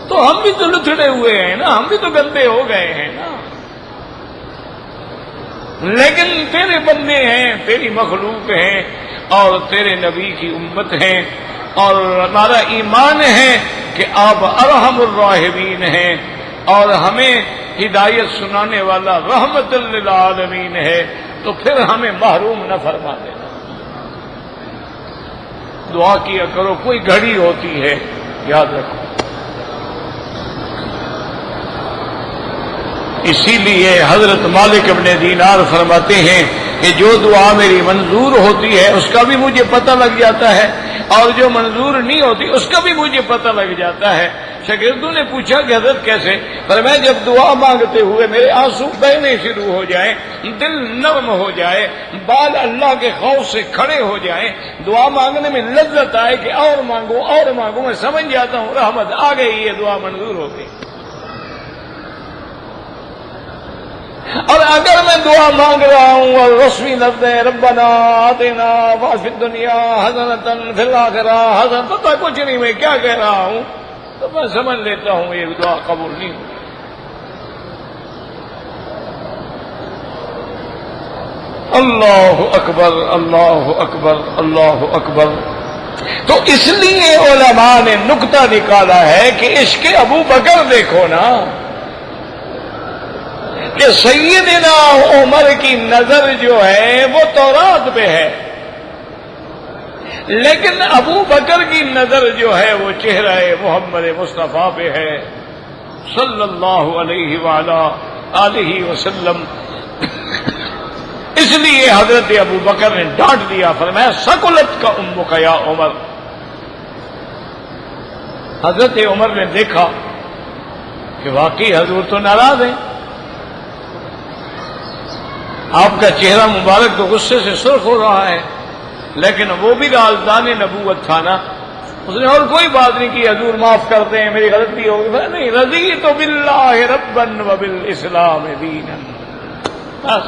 S1: تو ہم بھی تو لتڑے ہوئے ہیں نا، ہم بھی تو گندے ہو گئے ہیں نا. لیکن تیرے بندے ہیں، تیری مخلوق ہیں اور تیرے نبی کی امت ہیں، اور ہمارا ایمان ہے کہ آپ ارحم الراحمین ہیں اور ہمیں ہدایت سنانے والا رحمت للعالمین ہے. تو پھر ہمیں محروم نہ فرما دینا. دعا کیا کرو، کوئی گھڑی ہوتی ہے یاد رکھو. اسی لیے حضرت مالک ابن دینار فرماتے ہیں کہ جو دعا میری منظور ہوتی ہے اس کا بھی مجھے پتہ لگ جاتا ہے، اور جو منظور نہیں ہوتی اس کا بھی مجھے پتہ لگ جاتا ہے. شاگردوں نے پوچھا کہ حضرت کیسے؟ فرمایا جب دعا مانگتے ہوئے میرے آنسو بہنے شروع ہو جائیں، دل نرم ہو جائے، بال اللہ کے خوف سے کھڑے ہو جائیں، دعا مانگنے میں لذت آئے کہ اور مانگو اور مانگو، میں سمجھ جاتا ہوں رحمت آ گئی، یہ دعا منظور ہو گئی. اور اگر میں دعا مانگ رہا ہوں اور رسمی لفظ ہے ربنا آتنا فی الدنیا حسنۃ فی الآخرہ حسنۃ، پتہ کچھ نہیں میں کیا کہہ رہا ہوں، تو میں سمجھ لیتا ہوں یہ دعا قبول نہیں ہوئی. اللہ اکبر اللہ اکبر اللہ اکبر. تو اس لیے علماء نے نکتہ نکالا ہے کہ عشق ابو بکر دیکھو نا، کہ سیدنا عمر کی نظر جو ہے وہ تورات پہ ہے، لیکن ابو بکر کی نظر جو ہے وہ چہرہ محمد مصطفیٰ پہ ہے صلی اللہ علیہ وآلہ آلہ وسلم. اس لیے حضرت ابو بکر نے ڈانٹ دیا، فرمایا ثقلت کا امک یا عمر. حضرت عمر نے دیکھا کہ واقعی حضور تو ناراض ہیں، آپ کا چہرہ مبارک تو غصے سے سرخ ہو رہا ہے، لیکن وہ بھی رازدان نبوت تھا نا. اس نے اور کوئی بات نہیں کی، حضور معاف کرتے ہیں میری غلطی ہو گئی. نہیں، رضیت باللہ ربا وبالاسلام دینا، بس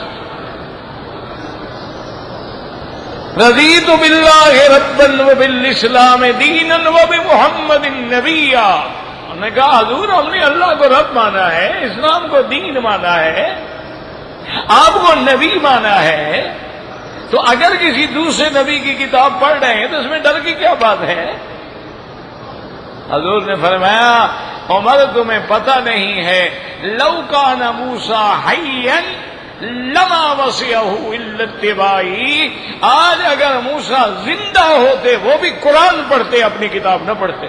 S1: رضیت باللہ ربا وبالاسلام دینا وبمحمد نبیا. انہوں نے کہا حضور ہم نے اللہ کو رب مانا ہے، اسلام کو دین مانا ہے، آپ کو نبی مانا ہے، تو اگر کسی دوسرے نبی کی کتاب پڑھ رہے ہیں تو اس میں ڈر کی کیا بات ہے؟ حضور نے فرمایا عمر تمہیں پتہ نہیں ہے، لو کان موسیٰ حیا لما وسعہ الا اتباعی. آج اگر موسیٰ زندہ ہوتے وہ بھی قرآن پڑھتے، اپنی کتاب نہ پڑھتے.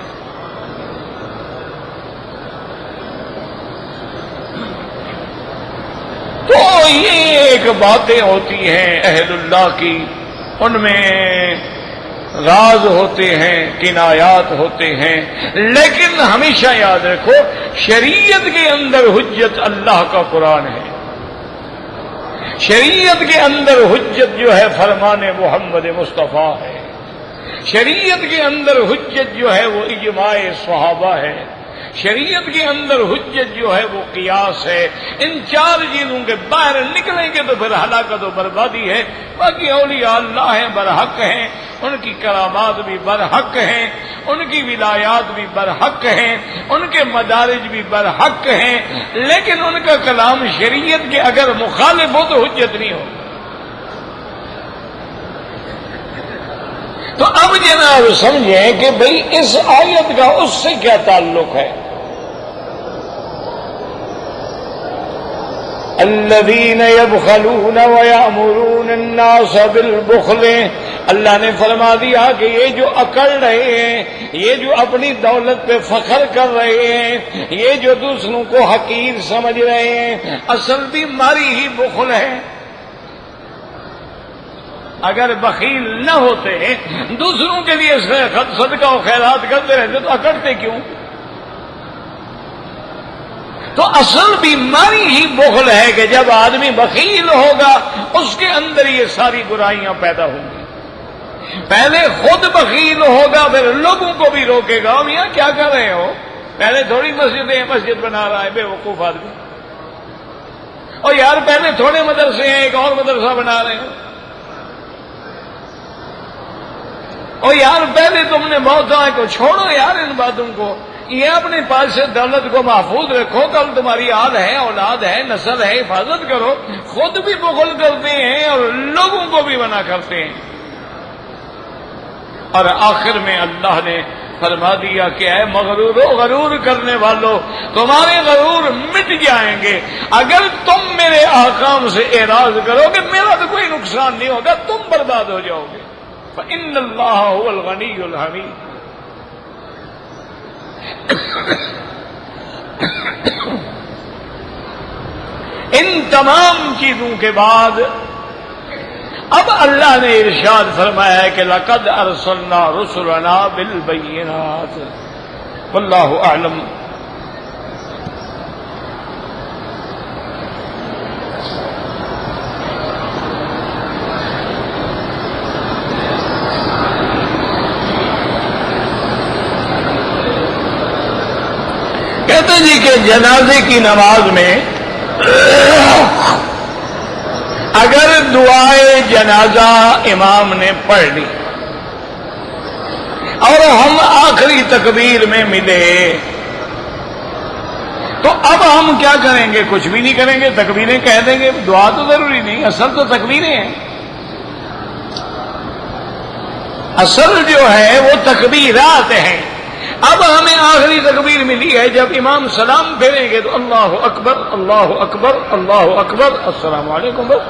S1: تو یہ ایک باتیں ہوتی ہیں اہل اللہ کی، ان میں راز ہوتے ہیں، کنایات ہوتے ہیں، لیکن ہمیشہ یاد رکھو شریعت کے اندر حجت اللہ کا قرآن ہے. شریعت کے اندر حجت جو ہے فرمان محمد مصطفیٰ ہے. شریعت کے اندر حجت جو ہے وہ اجماع صحابہ ہے. شریعت کے اندر حجت جو ہے وہ قیاس ہے. ان چار چیزوں کے باہر نکلیں گے تو پھر ہلاکت و بربادی ہے. باقی اولیاء اللہ ہیں، برحق ہیں، ان کی کرامات بھی برحق ہیں، ان کی ولایات بھی برحق ہیں، ان کے مدارج بھی برحق ہیں، لیکن ان کا کلام شریعت کے اگر مخالف ہو تو حجت نہیں ہو. تو اب جناب سمجھیں کہ بھئی اس آیت کا اس سے کیا تعلق ہے. الذین یبخلون ویأمرون الناس بالبخل، اللہ نے فرما دیا کہ یہ جو اکڑ رہے ہیں، یہ جو اپنی دولت پہ فخر کر رہے ہیں، یہ جو دوسروں کو حقیر سمجھ رہے ہیں، اصل بیماری ہی بخل ہے. اگر بخیل نہ ہوتے، دوسروں کے لیے صدقہ و خیرات کرتے رہتے تو اکڑتے کیوں؟ تو اصل بیماری ہی بخل ہے کہ جب آدمی بخیل ہوگا اس کے اندر یہ ساری برائیاں پیدا ہوں گی. پہلے خود بخیل ہوگا، پھر لوگوں کو بھی روکے گا. میاں کیا کر رہے ہو؟ پہلے تھوڑی مسجد بنا رہا ہے بے وقوف آدمی. اور یار پہلے تھوڑے مدرسے ہیں، ایک اور مدرسہ بنا رہے ہیں. اور یار پہلے تم نے بہت کو چھوڑو یار ان باتوں کو. یہ اپنے پاس سے دولت کو محفوظ رکھو، کل تمہاری آل ہے، اولاد ہے، نسل ہے، حفاظت کرو. خود بھی بخل کرتے ہیں اور لوگوں کو بھی منع کرتے ہیں. اور آخر میں اللہ نے فرما دیا کہ اے مغرورو، غرور کرنے والوں، تمہارے غرور مٹ جائیں گے اگر تم میرے احکام سے اعراض کرو کہ میرا تو کوئی نقصان نہیں ہوگا، تم برباد ہو جاؤ گے. فإن اللہ هو الغنی الحمید. ان تمام چیزوں کے بعد اب اللہ نے ارشاد فرمایا ہے کہ لقد ارسلنا رسلنا بالبینات واللہ اعلم. کہتے جی کہ جنازے کی نماز میں اگر دعائے جنازہ امام نے پڑھ لی اور ہم آخری تکبیر میں ملے تو اب ہم کیا کریں گے؟ کچھ بھی نہیں کریں گے، تکبیریں کہہ دیں گے. دعا تو ضروری نہیں، اصل تو تکبیریں ہیں. اصل جو ہے وہ تکبیرات ہیں. اب ہمیں آخری تکبیر ملی ہے، جب امام سلام پھیریں گے تو اللہ اکبر اللہ اکبر اللہ اکبر السلام علیکم. بس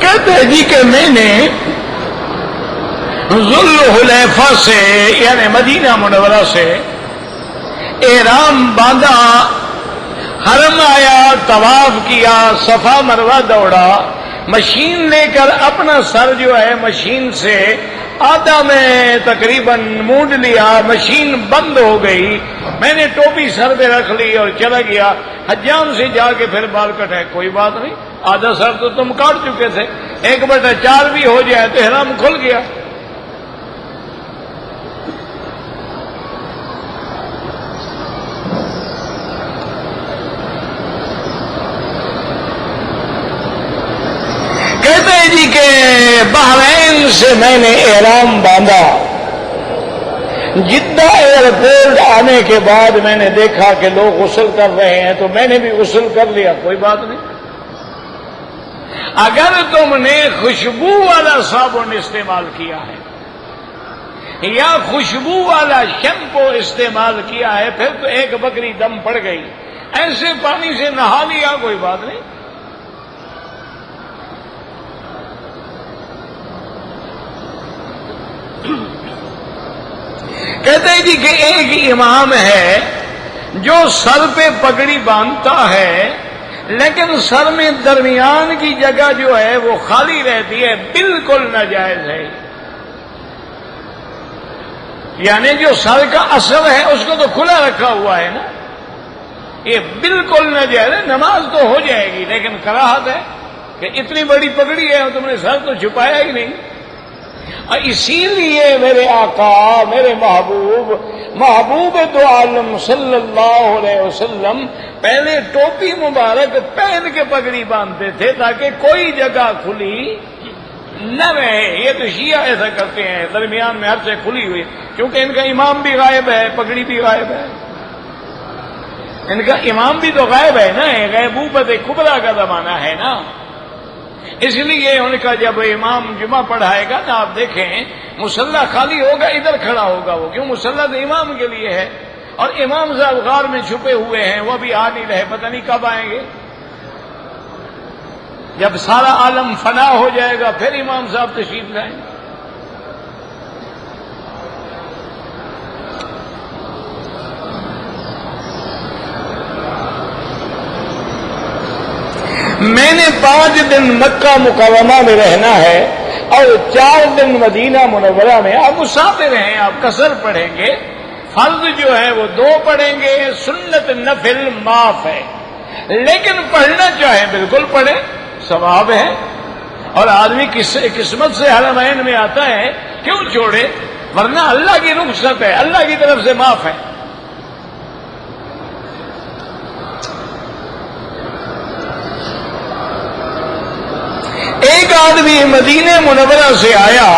S1: کہتے ہیں جی کہ میں نے ذوالحلیفہ سے یعنی مدینہ منورہ سے احرام باندھا، حرم آیا، طواف کیا، صفا مروہ دوڑا، مشین لے کر اپنا سر جو ہے مشین سے آدھا میں تقریباً مونڈ لیا، مشین بند ہو گئی، میں نے ٹوپی سر پہ رکھ لی اور چلا گیا. حجام سے جا کے پھر بال کٹائے، کوئی بات نہیں، آدھا سر تو تم کاٹ چکے تھے، 1/4 بھی ہو جائے تو احرام کھل گیا. کہتے ہیں جی کہ بحرین سے میں نے احرام باندھا، جدہ ایئرپورٹ آنے کے بعد میں نے دیکھا کہ لوگ غسل کر رہے ہیں تو میں نے بھی غسل کر لیا، کوئی بات نہیں. اگر تم نے خوشبو والا صابن استعمال کیا ہے یا خوشبو والا شیمپو استعمال کیا ہے پھر تو ایک بکری دم پڑ گئی. ایسے پانی سے نہا لیا، کوئی بات نہیں. کہتے ہیں جی کہ ایک امام ہے جو سر پہ پگڑی باندھتا ہے لیکن سر میں درمیان کی جگہ جو ہے وہ خالی رہتی ہے، بالکل ناجائز ہے. یعنی جو سر کا اثر ہے اس کو تو کھلا رکھا ہوا ہے نا، یہ بالکل ناجائز ہے. نماز تو ہو جائے گی لیکن کراہت ہے کہ اتنی بڑی پگڑی ہے تم نے سر تو چھپایا ہی نہیں. اور اسی لیے میرے آقا میرے محبوب دو عالم صلی اللہ علیہ وسلم پہلے ٹوپی مبارک پہن کے پگڑی باندھتے تھے تاکہ کوئی جگہ کھلی نہ رہے. یہ تو شیعہ ایسا کرتے ہیں درمیان میں ہر سے کھلی ہوئی کیونکہ ان کا امام بھی غائب ہے پگڑی بھی غائب ہے. ان کا امام بھی تو غائب ہے نا. غیبوبت کبریٰ کا زمانہ ہے نا. اس لیے ان کا جب امام جمعہ پڑھائے گا نا آپ دیکھیں مصلی خالی ہوگا ادھر کھڑا ہوگا وہ. کیوں؟ مصلی تو امام کے لیے ہے اور امام صاحب غار میں چھپے ہوئے ہیں وہ بھی آ نہیں رہے پتہ نہیں کب آئیں گے. جب سارا عالم فنا ہو جائے گا پھر امام صاحب تشریف لائیں گے. میں نے 5 دن مکہ مکرمہ میں رہنا ہے اور 4 دن مدینہ منورہ میں. آپ مسافر ہیں آپ قصر پڑھیں گے. فرض جو ہے وہ 2 پڑھیں گے. سنت نفل معاف ہے لیکن پڑھنا چاہیں بالکل پڑھیں ثواب ہے. اور آدمی قسمت سے حرمین میں آتا ہے کیوں چھوڑے ورنہ اللہ کی رخصت ہے اللہ کی طرف سے معاف ہے. ایک آدمی مدینہ منورہ سے آیا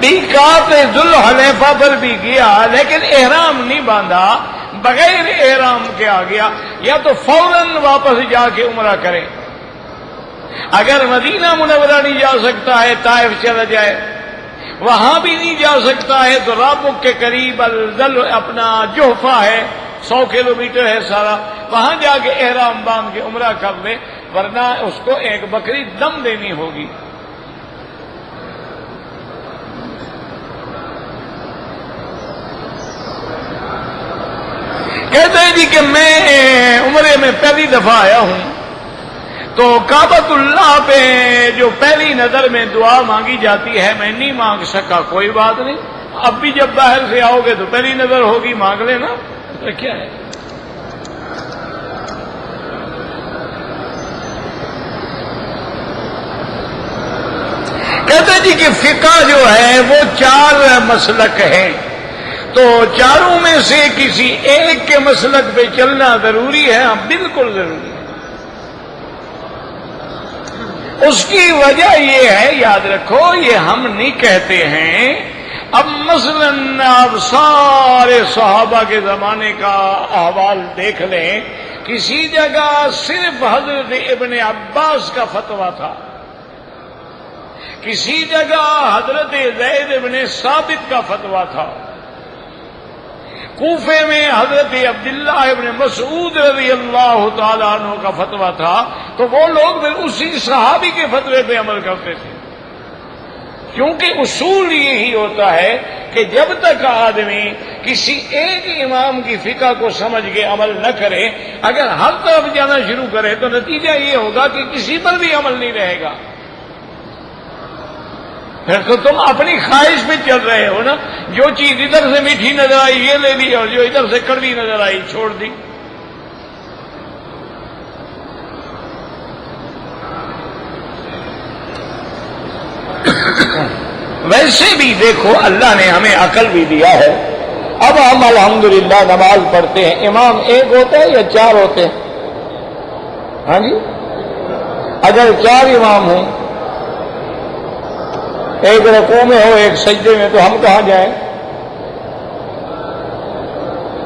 S1: میقات ذوالحلیفہ پر بھی گیا لیکن احرام نہیں باندھا بغیر احرام کے آ گیا. یا تو فوراً واپس جا کے عمرہ کرے. اگر مدینہ منورہ نہیں جا سکتا ہے طائف چلا جائے. وہاں بھی نہیں جا سکتا ہے تو رابق کے قریب اپنا جوفہ ہے 100 کلومیٹر ہے سارا وہاں جا کے احرام باندھ کے عمرہ کر لے ورنہ اس کو ایک بکری دم دینی ہوگی. کہتے ہیں جی کہ میں عمرے میں پہلی دفعہ آیا ہوں تو کعبۃ اللہ پہ جو پہلی نظر میں دعا مانگی جاتی ہے میں نہیں مانگ سکا. کوئی بات نہیں اب بھی جب باہر سے آؤ گے تو پہلی نظر ہوگی مانگ لینا. تو کیا ہے کہتے جی کہ فقہ جو ہے وہ 4 مسلک ہیں تو چاروں میں سے کسی ایک کے مسلک پہ چلنا ضروری ہے. ہاں بالکل ضروری ہے. اس کی وجہ یہ ہے یاد رکھو یہ ہم نہیں کہتے ہیں. اب مثلا آپ سارے صحابہ کے زمانے کا احوال دیکھ لیں کسی جگہ صرف حضرت ابن عباس کا فتویٰ تھا کسی جگہ حضرت زید ابن ثابت کا فتویٰ تھا کوفے میں حضرت عبداللہ ابن مسعود رضی اللہ تعالیٰ عنہ کا فتویٰ تھا تو وہ لوگ پھر اسی صحابی کے فتوے پہ عمل کرتے تھے. کیونکہ اصول یہی ہوتا ہے کہ جب تک آدمی کسی ایک امام کی فقہ کو سمجھ کے عمل نہ کرے اگر ہر طرف جانا شروع کرے تو نتیجہ یہ ہوگا کہ کسی پر بھی عمل نہیں رہے گا. پھر تو تم اپنی خواہش پہ چل رہے ہو نا. جو چیز ادھر سے میٹھی نظر آئی یہ لے لی اور جو ادھر سے کڑوی نظر آئی چھوڑ دی. ویسے بھی دیکھو اللہ نے ہمیں عقل بھی دیا ہے. اب ہم الحمدللہ نماز پڑھتے ہیں امام ایک ہوتا ہے یا 4 ہوتے ہیں؟ ہاں جی اگر 4 امام ہوں ایک رکوع میں ہو ایک سجدے میں تو ہم کہاں جائیں؟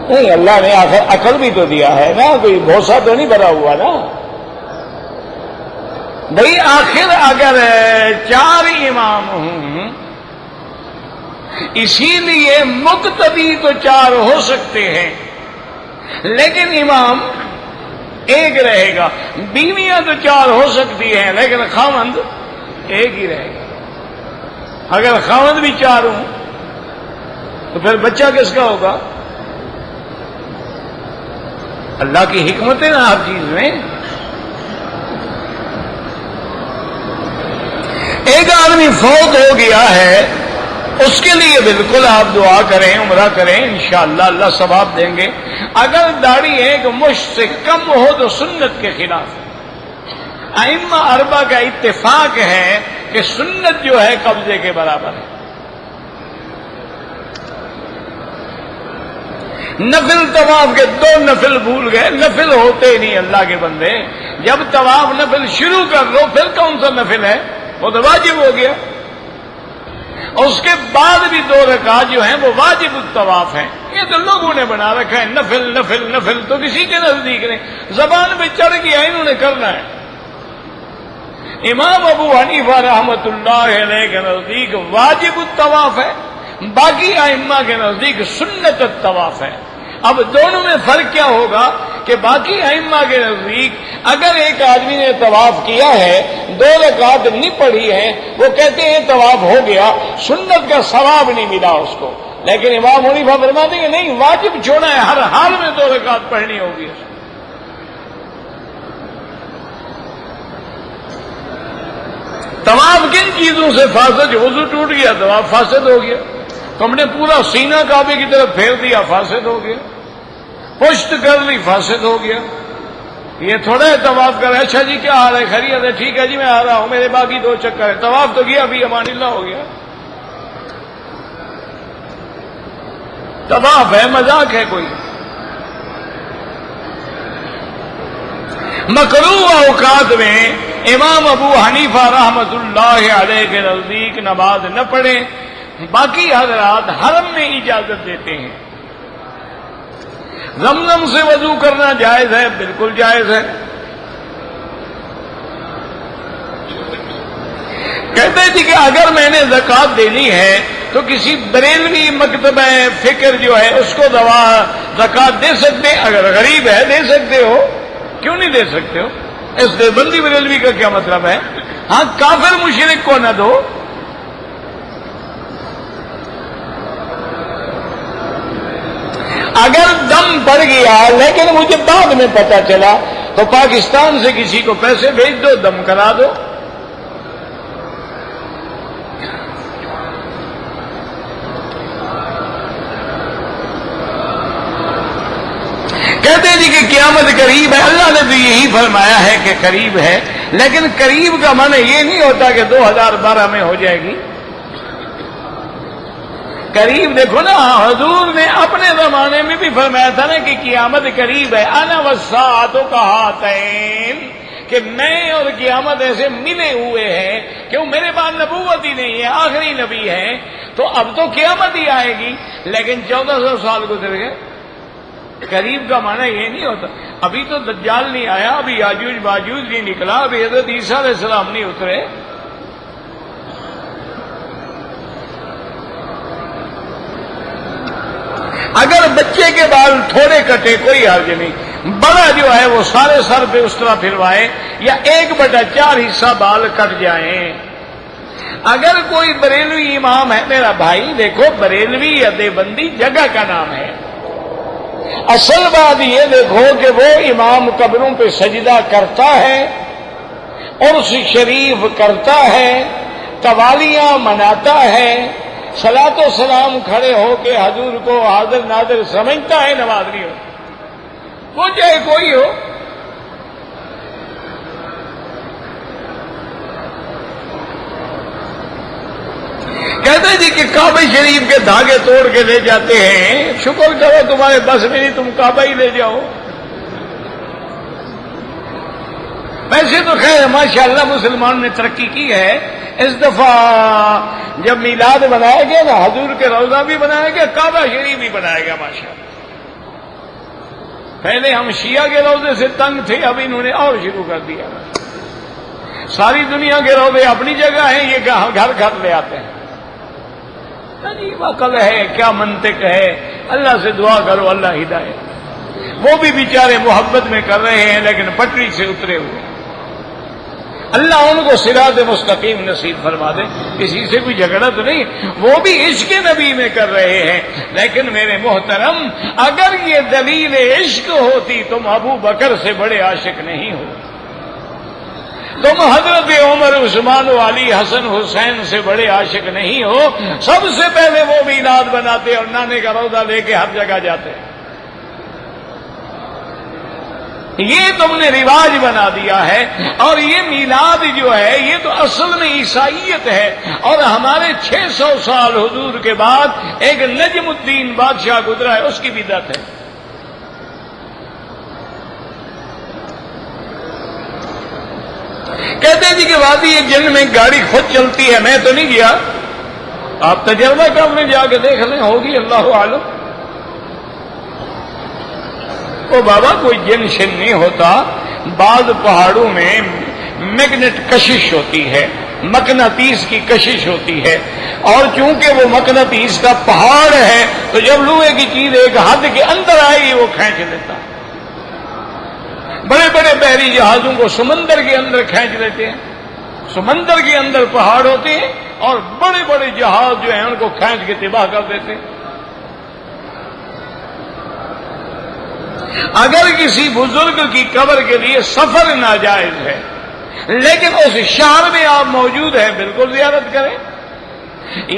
S1: نہیں اللہ نے آخر عقل بھی تو دیا ہے نا کوئی بھوسا تو نہیں بھرا ہوا نا بھائی. آخر اگر 4 امام ہوں اسی لیے مقتدی تو 4 ہو سکتے ہیں لیکن امام ایک رہے گا. بیویاں تو 4 ہو سکتی ہیں لیکن خاوند ایک ہی رہے گا. اگر خاوند بھی 4 ہوں تو پھر بچہ کس کا ہوگا؟ اللہ کی حکمت ہے نا ہر چیز میں. ایک آدمی فوت ہو گیا ہے اس کے لیے بالکل آپ دعا کریں، عمرہ کریں، انشاءاللہ اللہ ثواب دیں گے۔ اگر داڑھی ایک مشت سے کم ہو تو سنت کے خلاف ہے۔ ائمہ اربعہ کا اتفاق ہے کہ سنت جو ہے قبضے کے برابر ہے۔ نفل طواف کے 2 نفل بھول گئے، نفل ہوتے ہی نہیں اللہ کے بندے۔ جب طواف نفل شروع کر لو پھر کون سا نفل ہے؟ وہ تو واجب ہو گیا۔ اور اس کے بعد بھی 2 رکعت جو ہیں وہ واجب الطواف ہیں۔ یہ تو لوگوں نے بنا رکھا ہے نفل نفل نفل، تو کسی کے نزدیک نہیں، زبان پہ چڑھ گیا انہوں نے کرنا ہے۔ امام ابو حنیفہ رحمۃ اللہ علیہ کے نزدیک واجب الطواف ہے، باقی ائمہ کے نزدیک سنت الطواف ہے۔ اب دونوں میں فرق کیا ہوگا کہ باقی ائمہ کے نزدیک اگر ایک آدمی نے طواف کیا ہے 2 رکعت نہیں پڑھی ہے، وہ کہتے ہیں طواف ہو گیا، سنت کا ثواب نہیں ملا اس کو۔ لیکن امام حنیفہ فرماتے ہیں کہ نہیں، واجب چھوڑا ہے، ہر حال میں 2 رکعت پڑھنی ہوگی۔ طواف کن چیزوں سے فاسد؟ وضو ٹوٹ گیا، طواف فاسد ہو گیا۔ تم نے پورا سینہ کعبے کی طرف پھیر دیا، فاسد ہو گیا۔ پشت کر لی، فاسد ہو گیا۔ یہ تھوڑا ہے طواف کر، اچھا جی کیا حال ہے، خیریت ہے، ٹھیک ہے جی میں آ رہا ہوں، میرے باقی 2 چکر ہے، طواف تو کیا، ابھی امان اللہ ہو گیا۔ طواف ہے، مذاق ہے کوئی؟ مکروہ اوقات میں امام ابو حنیفہ رحمۃ اللہ علیہ کے نزدیک نماز نہ پڑھیں، باقی حضرات حرم میں اجازت دیتے ہیں۔ زمزم سے وضو کرنا جائز ہے، بالکل جائز ہے۔ کہتے تھے کہ اگر میں نے زکوٰۃ دینی ہے تو کسی بریلوی مکتبہ فکر جو ہے اس کو زکوٰۃ دے سکتے، اگر غریب ہے دے سکتے ہو، کیوں نہیں دے سکتے ہو؟ اس دیوبندی بریلوی کا کیا مطلب ہے؟ ہاں، کافر مشرک کو نہ دو۔ اگر دم پڑ گیا لیکن مجھے بعد میں پتا چلا تو پاکستان سے کسی کو پیسے بھیج دو، دم کرا دو۔ کہتے جی کہ قیامت قریب ہے، اللہ نے تو یہی فرمایا ہے کہ قریب ہے، لیکن قریب کا معنی یہ نہیں ہوتا کہ 2012 میں ہو جائے گی۔ قریب دیکھو نا، حضور نے اپنے زمانے میں بھی فرمایا تھا نا کہ قیامت قریب ہے، انا والساعۃ کہاتین، کہ میں اور قیامت ایسے ملے ہوئے ہیں کہ میرے پاس نبوت ہی نہیں ہے، آخری نبی ہے، تو اب تو قیامت ہی آئے گی، لیکن 1400 سال گزر گئے۔ قریب کا معنی یہ نہیں ہوتا، ابھی تو دجال نہیں آیا، ابھی یاجوج باجوج نہیں نکلا، ابھی حضرت عیسیٰ علیہ السلام نہیں اترے۔ اگر بچے کے بال تھوڑے کٹے کوئی حرج نہیں، بڑا جو ہے وہ سارے سر پہ اس طرح پھروائے، یا 1/4 حصہ بال کٹ جائیں۔ اگر کوئی بریلوی امام ہے، میرا بھائی دیکھو، بریلوی یا دیوبندی جگہ کا نام ہے، اصل بات یہ دیکھو کہ وہ امام قبروں پہ سجدہ کرتا ہے، عرس شریف کرتا ہے، قوالیاں مناتا ہے، صلاۃ و سلام کھڑے ہو کے حضور کو حاضر ناظر سمجھتا ہے، نماز نہیں ہو، وہ چاہے کوئی ہو۔ کہتے جی کہ کعبہ شریف کے دھاگے توڑ کے لے جاتے ہیں، شکر کرو تمہارے بس میں نہیں، تم کعبہ ہی لے جاؤ۔ ویسے تو خیر ماشاءاللہ مسلمان نے ترقی کی ہے، اس دفعہ جب میلاد بنایا گیا نا، حضور کے روضہ بھی بنایا گیا، کعبہ شریف بھی بنایا گیا ماشاءاللہ۔ پہلے ہم شیعہ کے روضے سے تنگ تھے، اب انہوں نے اور شروع کر دیا۔ ساری دنیا کے روضے اپنی جگہ ہیں، یہ گھر گھر لے آتے ہیں۔ عجیب عقل ہے، کیا منطق ہے، اللہ سے دعا کرو اللہ ہدایت۔ وہ بھی بیچارے محبت میں کر رہے ہیں لیکن پٹری سے اترے ہوئے، اللہ ان کو صراط مستقیم نصیب فرما دے۔ کسی سے کوئی جھگڑا تو نہیں، وہ بھی عشق نبی میں کر رہے ہیں، لیکن میرے محترم اگر یہ دلیل عشق ہوتی تم ابو بکر سے بڑے عاشق نہیں ہو۔ تم حضرت عمر عثمان و علی حسن حسین سے بڑے عاشق نہیں ہو، سب سے پہلے وہ میلاد بناتے اور نانے کا روزہ لے کے ہر جگہ جاتے. یہ تم نے رواج بنا دیا ہے. اور یہ میلاد جو ہے یہ تو اصل میں عیسائیت ہے. اور ہمارے 600 سال حضور کے بعد ایک نجم الدین بادشاہ گزرا ہے، اس کی بدعت ہے. کہتے ہیں جی کہ وادی ایک جن میں گاڑی خود چلتی ہے، میں تو نہیں گیا، آپ تجربہ کرنے جا کے دیکھ لیں، ہوگی اللہ عالم. او بابا کوئی جن شن نہیں ہوتا. بعض پہاڑوں میں میگنیٹ کشش ہوتی ہے، مقناطیس کی کشش ہوتی ہے، اور چونکہ وہ مقناطیس کا پہاڑ ہے تو جب لوہے کی چیز ایک حد کے اندر آئے گی وہ کھینچ لیتا ہے. بڑے بڑے بحری جہازوں کو سمندر کے اندر کھینچ لیتے ہیں. سمندر کے اندر پہاڑ ہوتے ہیں اور بڑے بڑے جہاز جو ہیں ان کو کھینچ کے تباہ کر دیتے ہیں. اگر کسی بزرگ کی قبر کے لیے سفر ناجائز ہے لیکن اس شہر میں آپ موجود ہیں، بالکل زیارت کریں.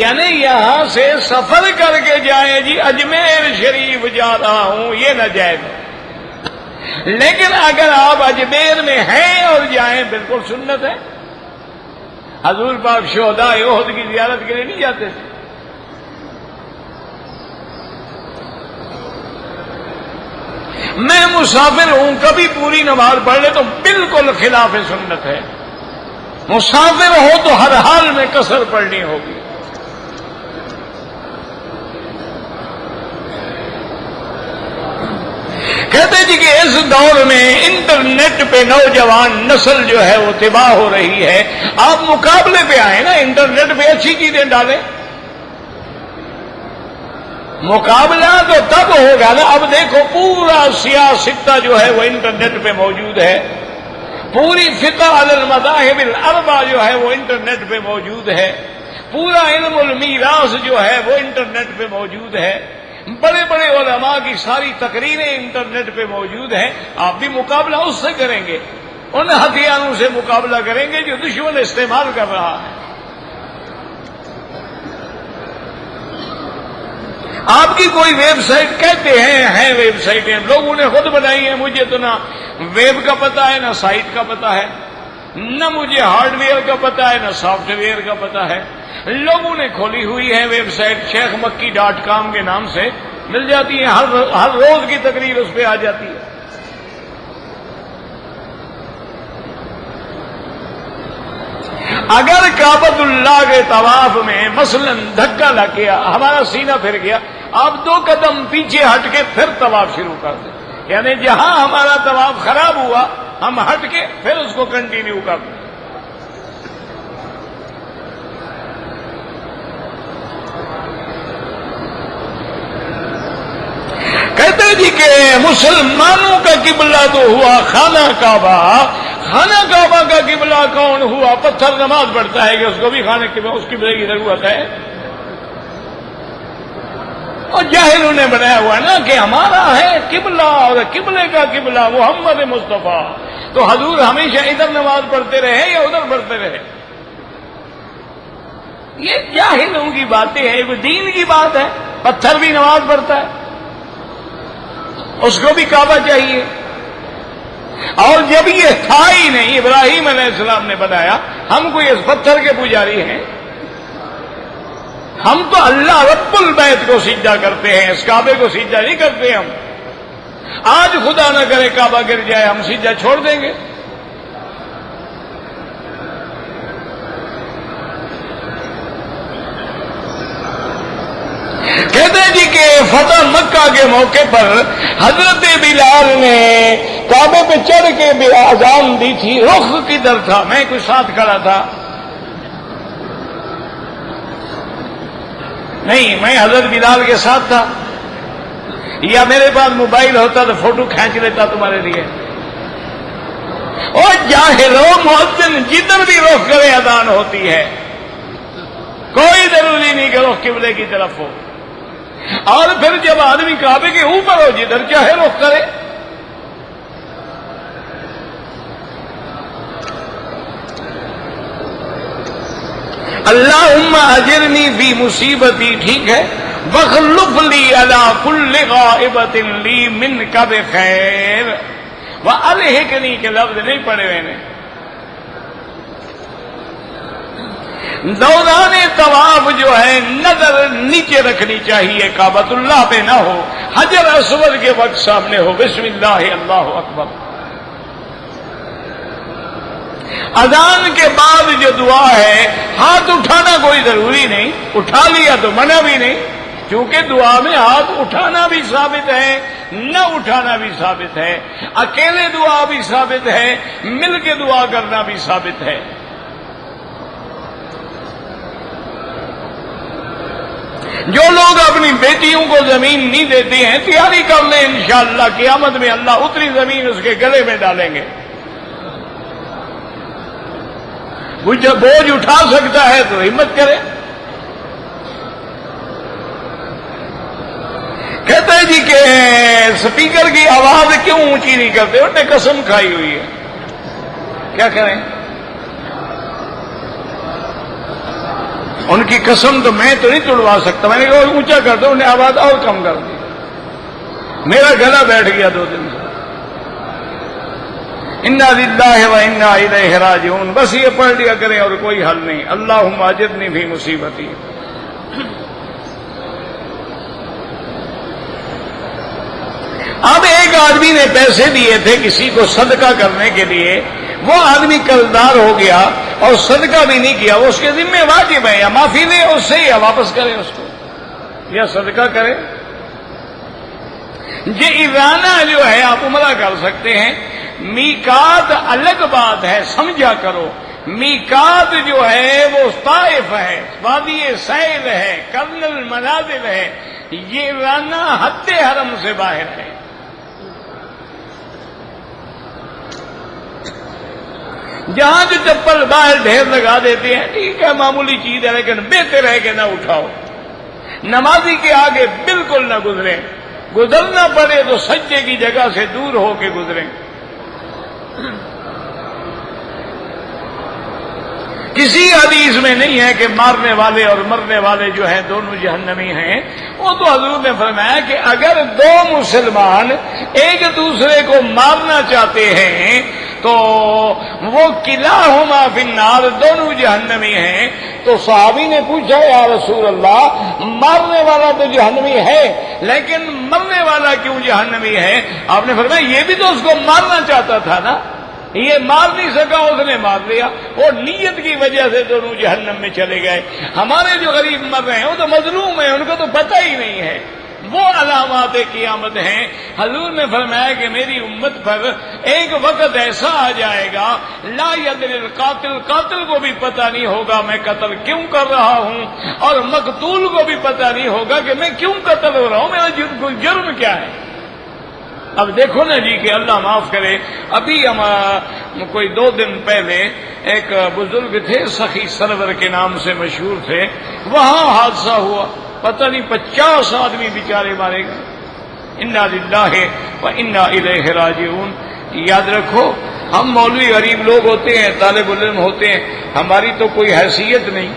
S1: یعنی یہاں سے سفر کر کے جائیں جی اجمیر شریف جا رہا ہوں، یہ ناجائز ہے. لیکن اگر آپ اجمیر میں ہیں اور جائیں، بالکل سنت ہے. حضور پاک شہداء احد کی زیارت کے لیے نہیں جاتے تھے. میں مسافر ہوں، کبھی پوری نماز پڑھ لے تو بالکل خلاف سنت ہے. مسافر ہو تو ہر حال میں قصر پڑھنی ہوگی. کہتے جی کہ اس دور میں انٹرنیٹ پہ نوجوان نسل جو ہے وہ تباہ ہو رہی ہے. آپ مقابلے پہ آئے نا، انٹرنیٹ پہ اچھی چیزیں ڈالیں. مقابلہ تو تب ہوگا نا. اب دیکھو پورا سیاستہ جو ہے وہ انٹرنیٹ پہ موجود ہے. پوری فقہ علی المذاہب الاربعہ جو ہے وہ انٹرنیٹ پہ موجود ہے. پورا علم المیراث جو ہے وہ انٹرنیٹ پہ موجود ہے. بڑے بڑے علماء کی ساری تقریریں انٹرنیٹ پہ موجود ہیں. آپ بھی مقابلہ اس سے کریں گے، ان ہتھیاروں سے مقابلہ کریں گے جو دشمن استعمال کر رہا ہے. آپ کی کوئی ویب سائٹ کہتے ہیں ویب سائٹیں لوگوں نے خود بنائی ہیں. مجھے تو نہ ویب کا پتہ ہے نہ سائٹ کا پتہ ہے، نہ مجھے ہارڈ ویئر کا پتہ ہے نہ سافٹ ویئر کا پتہ ہے. لوگوں نے کھولی ہوئی ہے ویب سائٹ شیخمکی.com کے نام سے، مل جاتی ہے. ہر روز کی تقریر اس پہ آ جاتی ہے. اگر کعبۃ اللہ کے طواف میں مثلا دھکا لگ گیا، ہمارا سینہ پھر گیا، آپ 2 قدم پیچھے ہٹ کے پھر طواف شروع کر دیں. یعنی جہاں ہمارا طواف خراب ہوا ہم ہٹ کے پھر اس کو کنٹینیو کر دیں. کہتے جی کہ مسلمانوں کا قبلہ تو ہوا خانہ کعبہ. خانہ کعبہ کا قبلہ کون ہوا؟ پتھر نماز پڑھتا ہے کہ اس کو بھی خانہ اس قبلے کی ضرورت ہے. اور جاہلوں نے بنایا ہوا ہے نا کہ ہمارا ہے قبلہ اور قبلے کا قبلہ محمد مصطفیٰ. تو حضور ہمیشہ ادھر نماز پڑھتے رہے یا ادھر پڑھتے رہے؟ یہ جاہلوں کی باتیں ہیں. یہ دین کی بات ہے. پتھر بھی نماز پڑھتا ہے، اس کو بھی کعبہ چاہیے. اور جب یہ تھا ہی نہیں، ابراہیم علیہ السلام نے بنایا. ہم کوئی اس پتھر کے پجاری ہیں؟ ہم تو اللہ رب البیت کو سجدہ کرتے ہیں، اس کعبے کو سجدہ نہیں کرتے. ہم آج خدا نہ کرے کعبہ گر جائے، ہم سجدہ چھوڑ دیں گے؟ کہتے ہیں جی کہ فتح مکہ کے موقع پر حضرت بلال نے کعبے پہ چڑھ کے اذان دی تھی. رخ کدھر تھا؟ میں کوئی ساتھ کھڑا تھا؟ نہیں، میں حضرت بلال کے ساتھ تھا. یا میرے پاس موبائل ہوتا تو فوٹو کھینچ لیتا تمہارے لیے. اور جاہلو، مؤذن جدھر بھی رخ کرے اذان ہوتی ہے. کوئی ضروری نہیں کہ رخ قبلے کی طرف ہو. اور پھر جب آدمی کعبے کے اوپر ہو جدھر چاہے رخ کرے. اللہم اجرنی فی مصیبتی، ٹھیک ہے، واخلف لی علی کل غائبۃ لی منک بخیر، والحقنی کے لفظ نہیں پڑے ہوئے نے. دوران طواف جو ہے نظر نیچے رکھنی چاہیے، کعبۃ اللہ پہ نہ ہو، حجر اسود کے وقت سامنے ہو. بسم اللہ اللہ اکبر. اذان کے بعد جو دعا ہے ہاتھ اٹھانا کوئی ضروری نہیں، اٹھا لیا تو منع بھی نہیں، کیونکہ دعا میں ہاتھ اٹھانا بھی ثابت ہے، نہ اٹھانا بھی ثابت ہے، اکیلے دعا بھی ثابت ہے، مل کے دعا کرنا بھی ثابت ہے. جو لوگ اپنی بیٹیوں کو زمین نہیں دیتے ہیں تیاری کر لیں، انشاءاللہ قیامت میں اللہ اتنی زمین اس کے گلے میں ڈالیں گے. جو بوجھ اٹھا سکتا ہے تو ہمت کرے. کہتے ہیں جی کہ سپیکر کی آواز کیوں اونچی نہیں کرتے؟ انہوں نے قسم کھائی ہوئی ہے، کیا کریں؟ ان کی قسم تو میں تو نہیں توڑوا سکتا. میں نے کہا اونچا کر دو، انہوں نے آواز اور کم کر دی. میرا گلا بیٹھ گیا 2 دن سے. انا للہ و انا الیہ راجعون. بس یہ پڑھ لیا کریں اور کوئی حل نہیں. اللہم اجرنی فی مصیبتی. اب ایک آدمی نے پیسے دیے تھے کسی کو صدقہ کرنے کے لیے، وہ آدمی قرضدار ہو گیا اور صدقہ بھی نہیں کیا. وہ اس کے ذمہ واجب ہے، یا معافی لے اس سے یا واپس کرے اس کو، یا صدقہ کرے. یہ ایرانہ جو ہے آپ عمرہ کر سکتے ہیں. میقات الگ بات ہے، سمجھا کرو. میقات جو ہے وہ طائف ہے، وادی سیل ہے، کرن المنازل ہے. یہ ایرانہ حد حرم سے باہر ہے. جہاں جو چپل باہر ڈھیر لگا دیتے ہیں ٹھیک ہے، معمولی چیز ہے، لیکن بہتر ہے کہ نہ اٹھاؤ. نمازی کے آگے بالکل نہ گزریں، گزرنا پڑے تو سجدے کی جگہ سے دور ہو کے گزریں. کسی حدیث میں نہیں ہے کہ مارنے والے اور مرنے والے جو ہیں دونوں جہنمی ہیں. وہ تو حضور نے فرمایا کہ اگر 2 مسلمان ایک دوسرے کو مارنا چاہتے ہیں تو وہ کلاہما فی النار، دونوں جہنمی ہیں. تو صحابی نے پوچھا یا رسول اللہ، مارنے والا تو جہنمی ہے لیکن مرنے والا کیوں جہنمی ہے؟ آپ نے فرمایا یہ بھی تو اس کو مارنا چاہتا تھا نا، یہ مار نہیں سکا، اس نے مار لیا. اور نیت کی وجہ سے دونوں جہنم میں چلے گئے. ہمارے جو غریب مر رہے ہیں وہ تو مظلوم ہیں، ان کو تو پتہ ہی نہیں ہے. وہ علامات قیامت ہیں. حضور نے فرمایا کہ میری امت پر ایک وقت ایسا آ جائے گا لا یدری القاتل، قاتل کو بھی پتہ نہیں ہوگا میں قتل کیوں کر رہا ہوں، اور مقتول کو بھی پتہ نہیں ہوگا کہ میں کیوں قتل ہو رہا ہوں، میرا جرم کیا ہے. اب دیکھو نا جی کہ اللہ معاف کرے، ابھی ہم کوئی 2 دن پہلے ایک بزرگ تھے سخی سرور کے نام سے مشہور تھے، وہاں حادثہ ہوا، پتہ نہیں 50 آدمی بیچارے مارے گئے. انا للہ و انا الیہ راجعون. یاد رکھو ہم مولوی غریب لوگ ہوتے ہیں، طالب علم ہوتے ہیں، ہماری تو کوئی حیثیت نہیں.